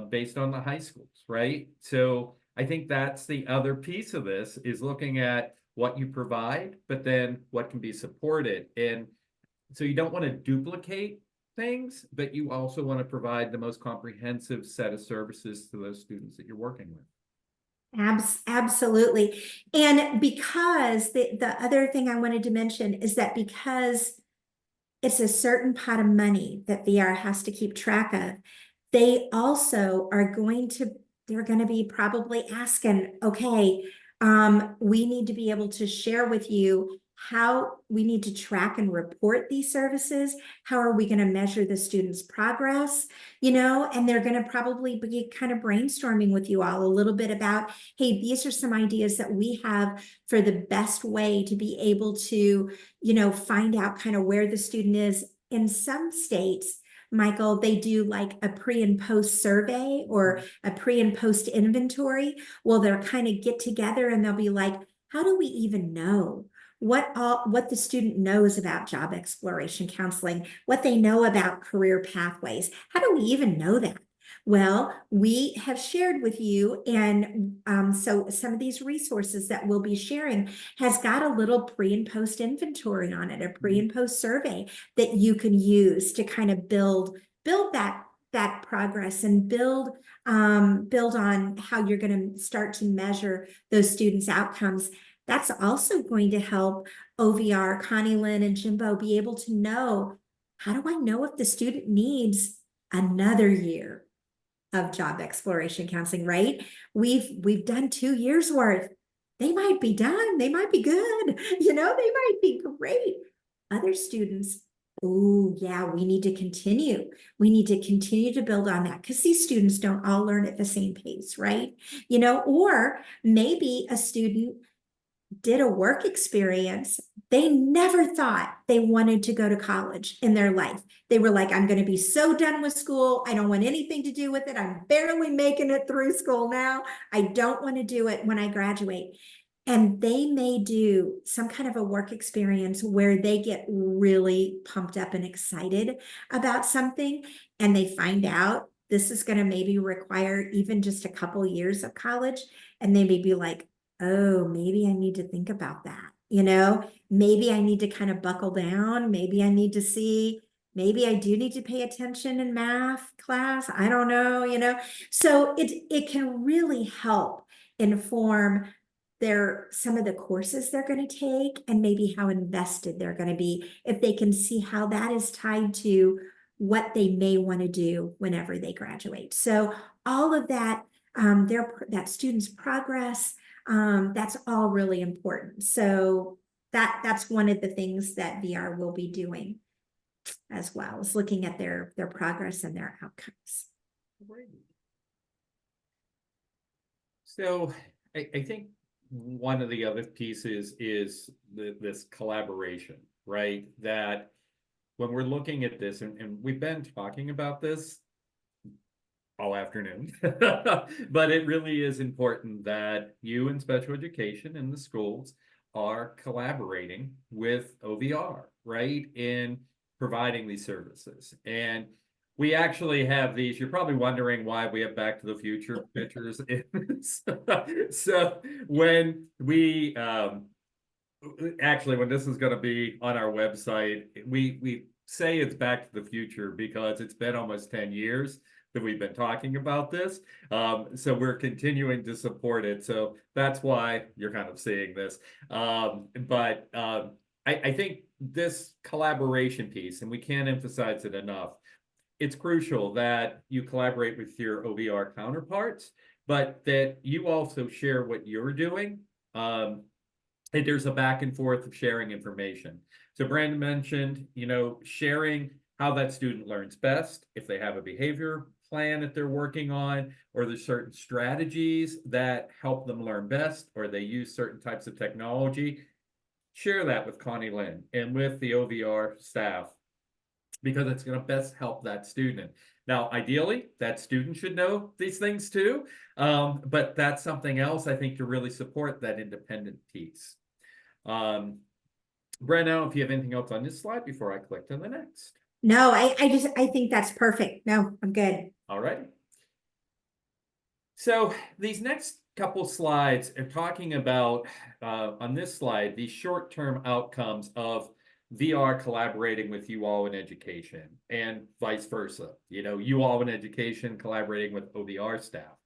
based on the high schools, right? So I think that's the other piece of this, is looking at what you provide, but then what can be supported. And so you don't want to duplicate things, but you also want to provide the most comprehensive set of services to those students that you're working with. Absolutely. And because the other thing I wanted to mention is that because it's a certain pot of money that VR has to keep track of, they also are they're going to be probably asking, okay, we need to be able to share with you how we need to track and report these services. How are we going to measure the students' progress? You know, and they're going to probably be kind of brainstorming with you all a little bit about, hey, these are some ideas that we have for the best way to be able to, you know, find out kind of where the student is. In some states, Michael, they do like a pre and post survey or a pre and post inventory. Well, they'll kind of get together and they'll be like, how do we even know what the student knows about job exploration counseling, what they know about career pathways? How do we even know that? Well, we have shared with you, and so some of these resources that we'll be sharing has got a little pre and post inventory on it, a pre and post survey that you can use to kind of build that progress and build on how you're going to start to measure those students' outcomes. That's also going to help OVR, Connie Lynn, and Jimbo be able to know, how do I know if the student needs another year of job exploration counseling, right? We've done 2 years worth. They might be done. They might be good. You know, they might be great. Other students, oh yeah, we need to continue. We need to continue to build on that because these students don't all learn at the same pace, right? You know, or maybe a student did a work experience. They never thought they wanted to go to college in their life. They were like, I'm going to be so done with school. I don't want anything to do with it. I'm barely making it through school now. I don't want to do it when I graduate. And they may do some kind of a work experience where they get really pumped up and excited about something, and they find out this is going to maybe require even just a couple years of college. And they may be like, oh, maybe I need to think about that. You know, maybe I need to kind of buckle down. Maybe I need to see, maybe I do need to pay attention in math class. I don't know, you know. So it can really help inform some of the courses they're going to take and maybe how invested they're going to be if they can see how that is tied to what they may want to do whenever they graduate. So all of that, that student's progress, that's all really important. So that's one of the things that VR will be doing as well, is looking at their progress and their outcomes. So I think one of the other pieces is this collaboration, right? That when we're looking at this, and we've been talking about this all afternoon, but it really is important that you in special education and the schools are collaborating with OVR, right? In providing these services. And we actually have these, you're probably wondering why we have Back to the Future pictures. So when we, actually, when this is going to be on our website, we say it's Back to the Future because it's been almost 10 years that we've been talking about this. So we're continuing to support it. So that's why you're kind of seeing this. I think this collaboration piece, and we can't emphasize it enough, it's crucial that you collaborate with your OVR counterparts, but that you also share what you're doing. And there's a back and forth of sharing information. So Brandon mentioned, sharing how that student learns best, if they have a behavior plan that they're working on, or there's certain strategies that help them learn best, or they use certain types of technology. Share that with Connie Lynn and with the OVR staff, because it's going to best help that student. Now, ideally, that student should know these things too, but that's something else, I think, to really support that independent piece. Brent, I don't know if you have anything else on this slide before I click to the next. No, I think that's perfect. No, I'm good. All right. So these next couple slides are talking about, on this slide, the short-term outcomes of VR collaborating with you all in education, and vice versa. You all in education collaborating with OVR staff.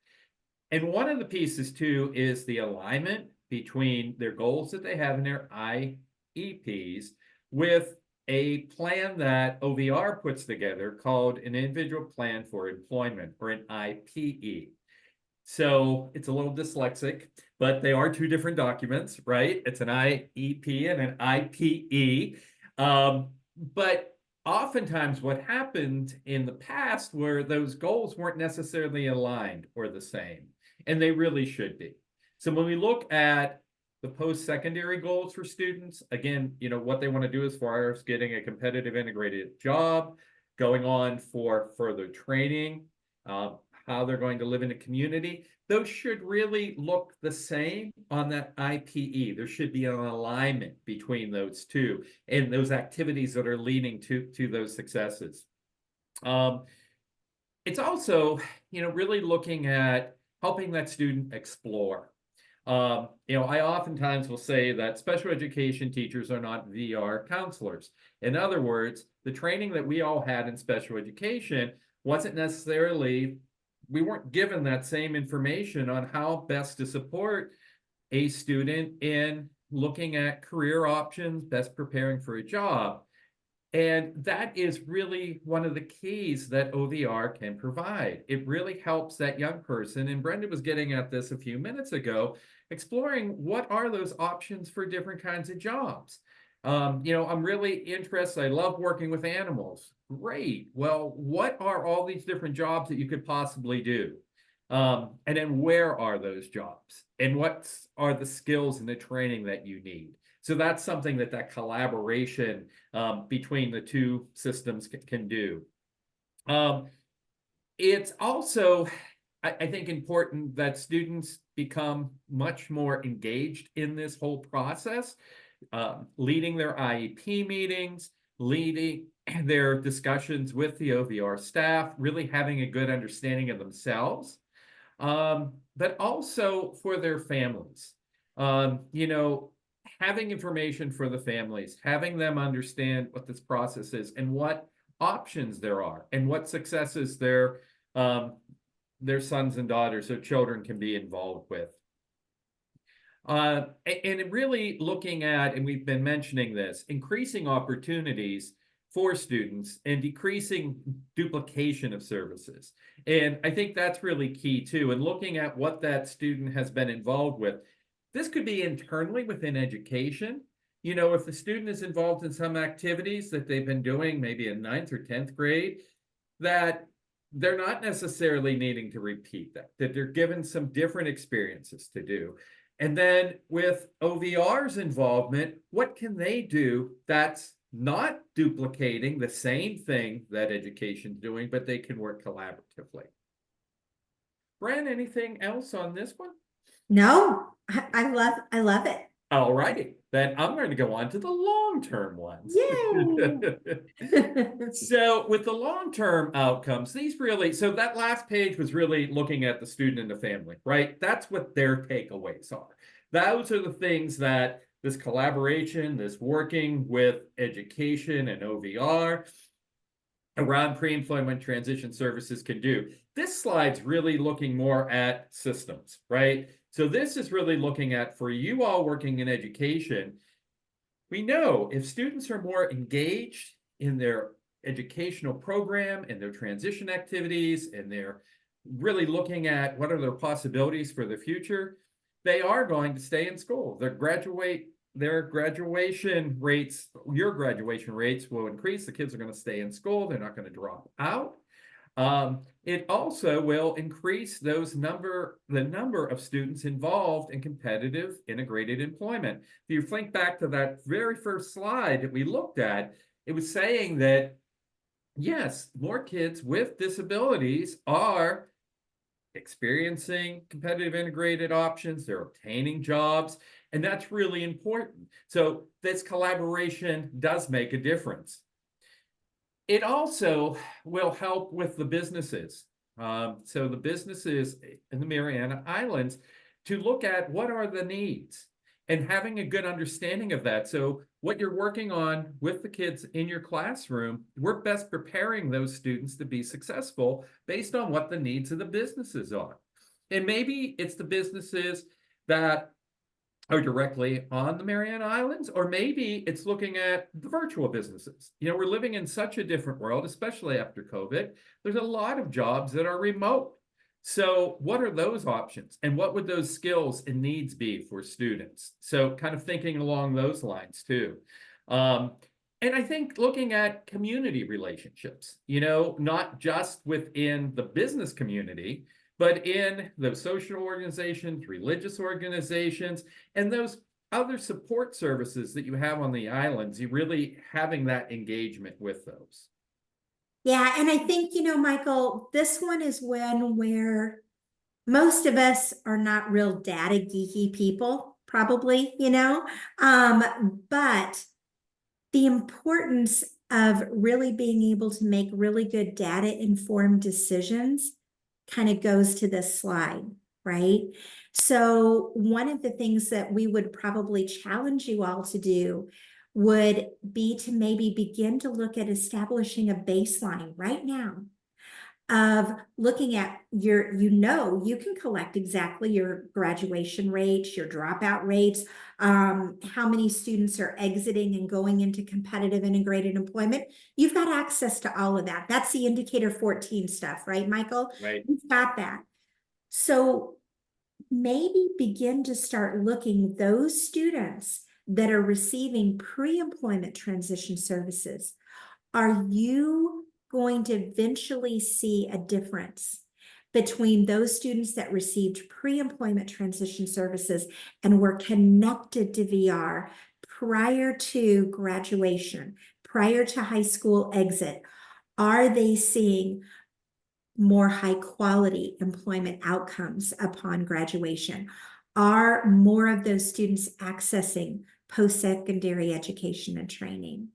And one of the pieces too is the alignment between their goals that they have in their IEPs with a plan that OVR puts together called an Individual Plan for Employment, or an IPE. So it's a little dyslexic, but they are two different documents, right? It's an IEP and an IPE. But oftentimes what happened in the past were those goals weren't necessarily aligned or the same, and they really should be. So when we look at the post-secondary goals for students, again, what they want to do as far as getting a competitive integrated job, going on for further training, how they're going to live in a community, those should really look the same on that IPE. There should be an alignment between those two and those activities that are leading to those successes. It's also, really looking at helping that student explore. I oftentimes will say that special education teachers are not VR counselors. In other words, the training that we all had in special education wasn't necessarily, we weren't given that same information on how best to support a student in looking at career options, best preparing for a job. And that is really one of the keys that OVR can provide. It really helps that young person, and Brenda was getting at this a few minutes ago, exploring what are those options for different kinds of jobs. I'm really interested, I love working with animals. Great. Well, what are all these different jobs that you could possibly do? And then where are those jobs? And what are the skills and the training that you need? So that's something that collaboration between the two systems can do. It's also, I think, important that students become much more engaged in this whole process, leading their IEP meetings, leading their discussions with the OVR staff, really having a good understanding of themselves, but also for their families. Having information for the families, having them understand what this process is and what options there are and what successes their sons and daughters or children can be involved with. And really looking at, and we've been mentioning this, increasing opportunities for students and decreasing duplication of services. And I think that's really key too. And looking at what that student has been involved with. This could be internally within education, you know, if the student is involved in some activities that they've been doing, maybe in 9th or 10th grade, that they're not necessarily needing to repeat that they're given some different experiences to do. And then with OVR's involvement, what can they do that's not duplicating the same thing that education's doing, but they can work collaboratively? Bren, anything else on this one? No, I love it. All righty, then I'm going to go on to the long-term ones. Yay. So with the long-term outcomes, these really, so that last page was really looking at the student and the family, right? That's what their takeaways are. Those are the things that this collaboration, this working with education and OVR around pre-employment transition services can do. This slide's really looking more at systems, right? So this is really looking at, for you all working in education, we know if students are more engaged in their educational program and their transition activities, and they're really looking at what are their possibilities for the future, they are going to stay in school. Their graduation rates, your graduation rates will increase. The kids are going to stay in school. They're not going to drop out. It also will increase the number of students involved in competitive integrated employment. If you think back to that very first slide that we looked at, it was saying that, yes, more kids with disabilities are experiencing competitive integrated options, they're obtaining jobs, and that's really important. So this collaboration does make a difference. It also will help with the businesses. So the businesses in the Mariana Islands to look at what are the needs and having a good understanding of that. So what you're working on with the kids in your classroom, we're best preparing those students to be successful based on what the needs of the businesses are. And maybe it's the businesses that are directly on the Mariana Islands, or maybe it's looking at the virtual businesses. You know, we're living in such a different world, especially after COVID. There's a lot of jobs that are remote. So what are those options? And what would those skills and needs be for students? So kind of thinking along those lines too. And I think looking at community relationships, you know, not just within the business community, but in those social organizations, religious organizations, and those other support services that you have on the islands, you really having that engagement with those. Yeah, and I think, you know, Michael, this one is one where most of us are not real data geeky people, probably, you know, but the importance of really being able to make really good data informed decisions kind of goes to this slide, right? So one of the things that we would probably challenge you all to do would be to maybe begin to look at establishing a baseline right now of looking at your, you know, you can collect exactly your graduation rates, your dropout rates, how many students are exiting and going into competitive integrated employment. You've got access to all of that. That's the indicator 14 stuff, right, Michael? Right. You've got that. So maybe begin to start looking those students that are receiving pre-employment transition services. Are you going to eventually see a difference between those students that received pre-employment transition services and were connected to VR prior to graduation, prior to high school exit? Are they seeing more high quality employment outcomes upon graduation? Are more of those students accessing post-secondary education and training?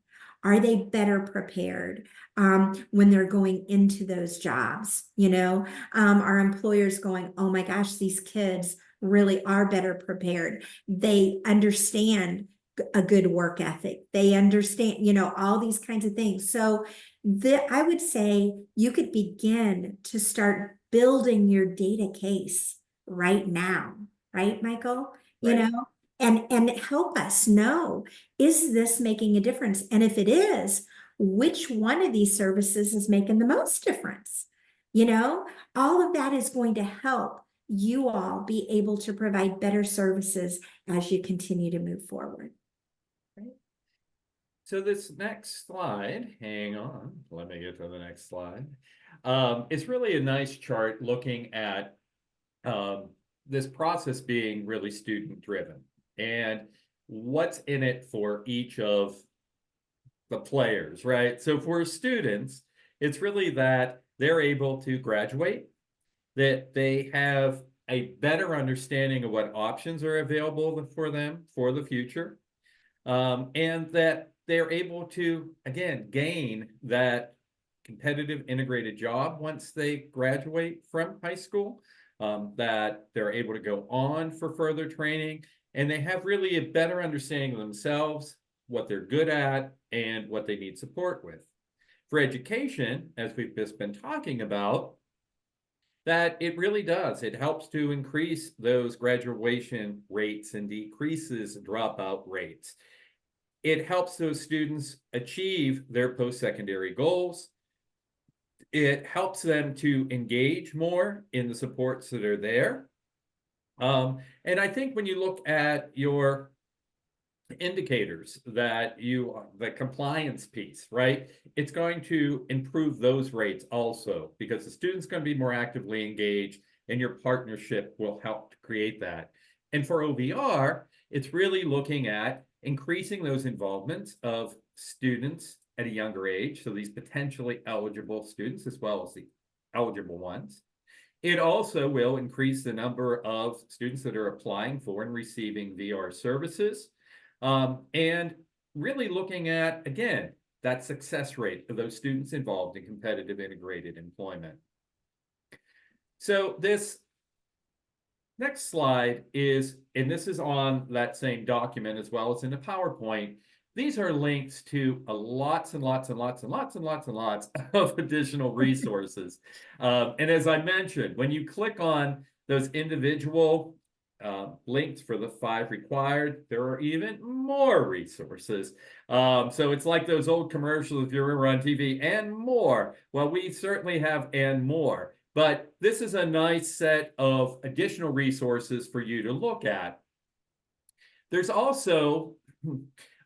Are they better prepared when they're going into those jobs? You know, are employers going, oh my gosh, these kids really are better prepared. They understand a good work ethic. They understand, you know, all these kinds of things. So I would say you could begin to start building your data case right now, right, Michael? You Right. know, and help us know, is this making a difference? And if it is, which one of these services is making the most difference? You know, all of that is going to help you all be able to provide better services as you continue to move forward. So this next slide, hang on, let me get to the next slide. It's really a nice chart looking at this process being really student driven and what's in it for each of the players, right? So for students, it's really that they're able to graduate, that they have a better understanding of what options are available for them for the future, and that they're able to, again, gain that competitive integrated job once they graduate from high school, that they're able to go on for further training, and they have really a better understanding of themselves, what they're good at, and what they need support with. For education, as we've just been talking about, that it really does. It helps to increase those graduation rates and decreases dropout rates. It helps those students achieve their post-secondary goals. It helps them to engage more in the supports that are there. And I think when you look at your indicators that the compliance piece, right? It's going to improve those rates also because the student's going to be more actively engaged and your partnership will help to create that. And for OVR, it's really looking at increasing those involvements of students at a younger age. So these potentially eligible students as well as the eligible ones. It also will increase the number of students that are applying for and receiving VR services. And really looking at, again, that success rate of those students involved in competitive integrated employment. So this next slide is, and this is on that same document as well as in the PowerPoint. These are links to lots and lots and lots and lots and lots and lots of additional resources. And as I mentioned, when you click on those individual links for the 5 required, there are even more resources. So it's like those old commercials, if you remember on TV, and more. Well, we certainly have and more, but this is a nice set of additional resources for you to look at. There's also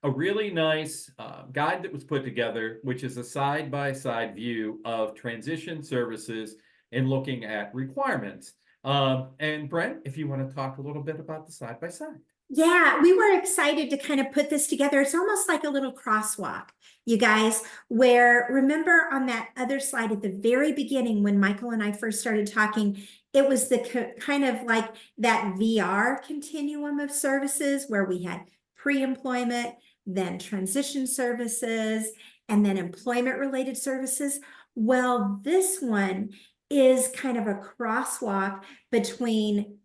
a really nice guide that was put together, which is a side-by-side view of transition services and looking at requirements. And Brent, if you want to talk a little bit about the side-by-side. Yeah, we were excited to kind of put this together. It's almost like a little crosswalk, you guys, where remember on that other slide at the very beginning when Michael and I first started talking, it was the kind of like that VR continuum of services where we had pre-employment, then transition services, and then employment related services. Well, this one is kind of a crosswalk between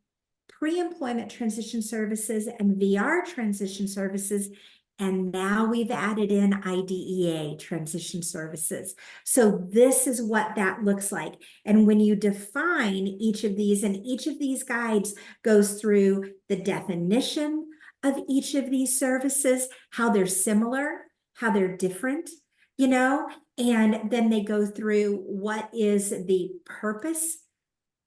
pre-employment transition services and VR transition services. And now we've added in IDEA transition services. So this is what that looks like. And when you define each of these, and each of these guides goes through the definition of each of these services, how they're similar, how they're different, you know, and then they go through what is the purpose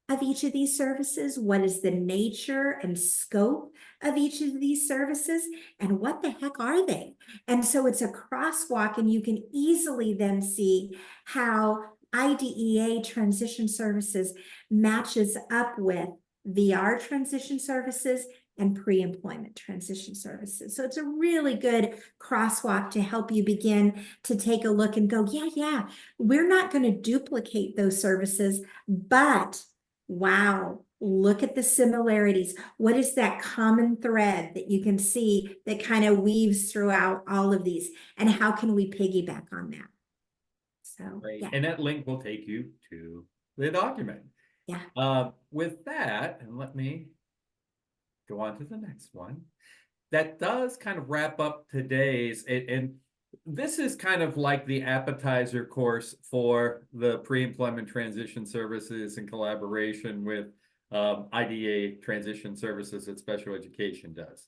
of each of these services, what is the nature and scope of each of these services, and what the heck are they? And so it's a crosswalk, and you can easily then see how IDEA transition services matches up with VR transition services and pre-employment transition services. So it's a really good crosswalk to help you begin to take a look and go, yeah, we're not going to duplicate those services, but wow, look at the similarities. What is that common thread that you can see that kind of weaves throughout all of these? And how can we piggyback on that? So, Right. yeah. And that link will take you to the document. Yeah. With that, and let me go on to the next one. That does kind of wrap up today's, and this is kind of like the appetizer course for the pre-employment transition services in collaboration with IDEA transition services that special education does.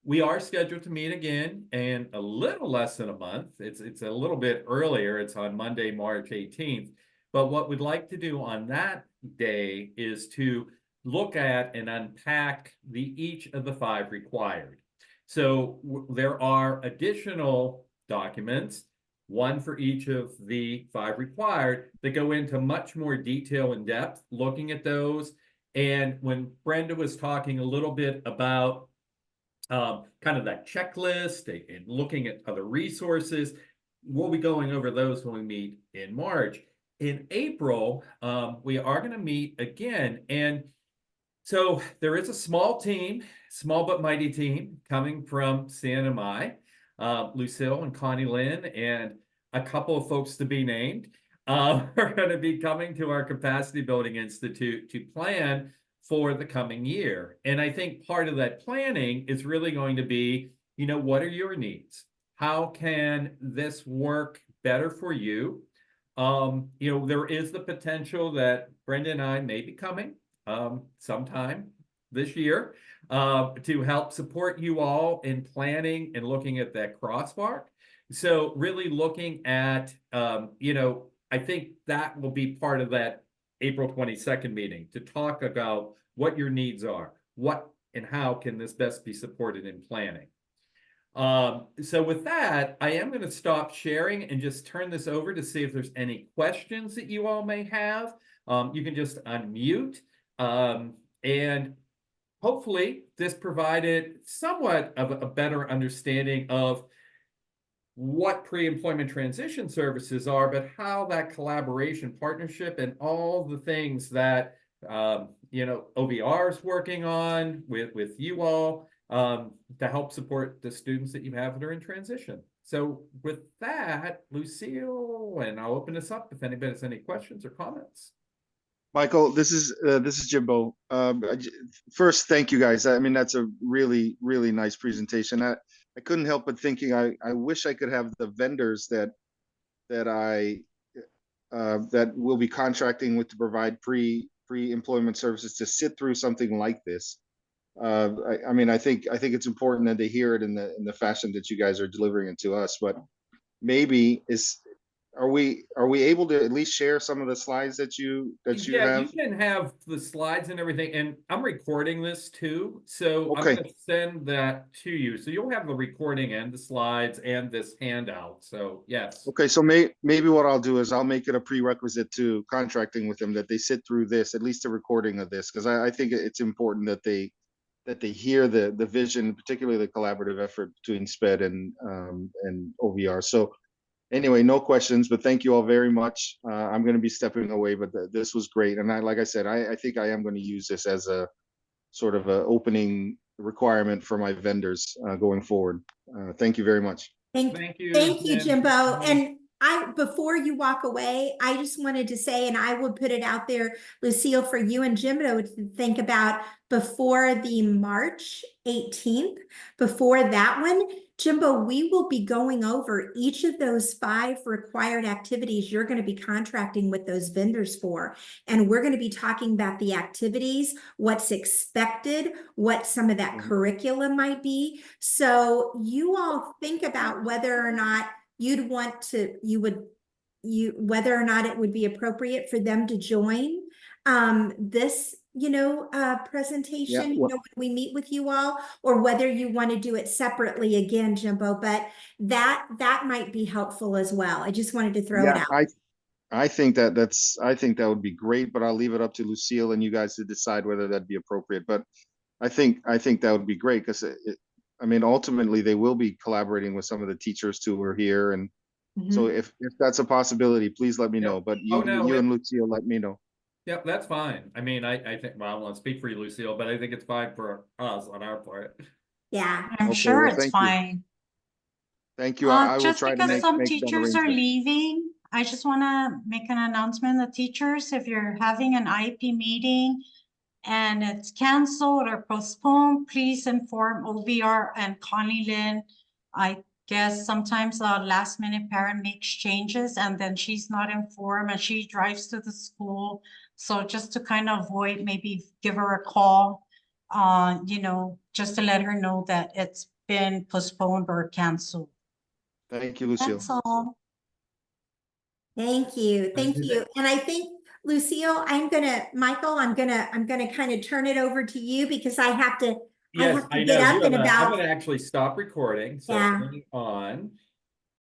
We are scheduled to meet again in a little less than a month. It's a little bit earlier. It's on Monday, March 18th. But what we'd like to do on that day is to look at and unpack each of the 5 required. So there are additional documents, one for each of the 5 required, that go into much more detail and depth looking at those. And when Brenda was talking a little bit about kind of that checklist and looking at other resources, we'll be going over those when we meet in March. In April, we are going to meet again. And so there is a small team, small but mighty team coming from CNMI, Lucille and Connie Lynn, and a couple of folks to be named are going to be coming to our Capacity Building Institute to plan for the coming year. And I think part of that planning is really going to be, you know, what are your needs? How can this work better for you? You know, there is the potential that Brenda and I may be coming sometime this year to help support you all in planning and looking at that crosswalk. So really looking at, you know, I think that will be part of that April 22nd meeting to talk about what your needs are, what and how can this best be supported in planning. So with that, I am going to stop sharing and just turn this over to see if there's any questions that you all may have. You can just unmute, and hopefully this provided somewhat of a better understanding of what pre-employment transition services are, but how that collaboration, partnership, and all the things that you know, OVR is working on with you all to help support the students that you have that are in transition. So with that, Lucille, and I'll open this up if anybody has any questions or comments. Michael, this is Jimbo. First, thank you guys. I mean, that's a really, really nice presentation. I couldn't help but thinking I wish I could have the vendors that will be contracting with to provide pre-employment services to sit through something like this. I mean, I think it's important that they hear it in the fashion that you guys are delivering it to us. But maybe are we able to at least share some of the slides that you Yeah, have? you can have the slides and everything, and I'm recording this too, so I'm Okay. going to send that to you. So you'll have the recording and the slides and this handout. So yes. Okay, so maybe what I'll do is I'll make it a prerequisite to contracting with them that they sit through this, at least a recording of this, because I think it's important that they hear the vision, particularly the collaborative effort between SPED and OVR. So anyway, no questions, but thank you all very much. I'm going to be stepping away, but this was great. And like I said, I think I am going to use this as a sort of a opening requirement for my vendors going forward. Thank you very much. Thank you, Thank you, Jim. Jimbo. And before you walk away, I just wanted to say, and I will put it out there, Lucille, for you and Jimbo to think about before the March 18th, before that one, Jimbo, we will be going over each of those 5 required activities you're going to be contracting with those vendors for. And we're going to be talking about the activities, what's expected, what some of that curriculum might be. So you all think about whether or not you'd want to, whether or not it would be appropriate for them to join this, presentation, well- when we meet with you all, or whether you want to do it separately again, Jimbo, but that might be helpful as well. I just wanted to throw it out. I think that would be great, but I'll leave it up to Lucille and you guys to decide whether that'd be appropriate. But I think that would be great because I mean, ultimately they will be collaborating with some of the teachers who are here, and so if that's a possibility, please let me know. But you and Lucille let me know. Yep, that's fine. I mean, I think, well, I won't speak for you, Lucille, but I think it's fine for us on our part. Yeah. I'm Okay, sure well, it's thank you. fine. Thank you. I will Just try to because make some that teachers are arrangement. leaving, I just want to make an announcement. The teachers, if you're having an IEP meeting and it's canceled or postponed, please inform OVR and Connie Lynn. I guess sometimes a last minute parent makes changes and then she's not informed and she drives to the school. So just to kind of avoid, maybe give her a call, just to let her know that it's been postponed or canceled. Thank you, Lucille. That's all. Thank you. Thank you. And I think, Lucille, Michael, I'm gonna kind of turn it over to you because I have to Yes, I get know. up in I'm about, going to actually stop recording. So Yeah. hang on.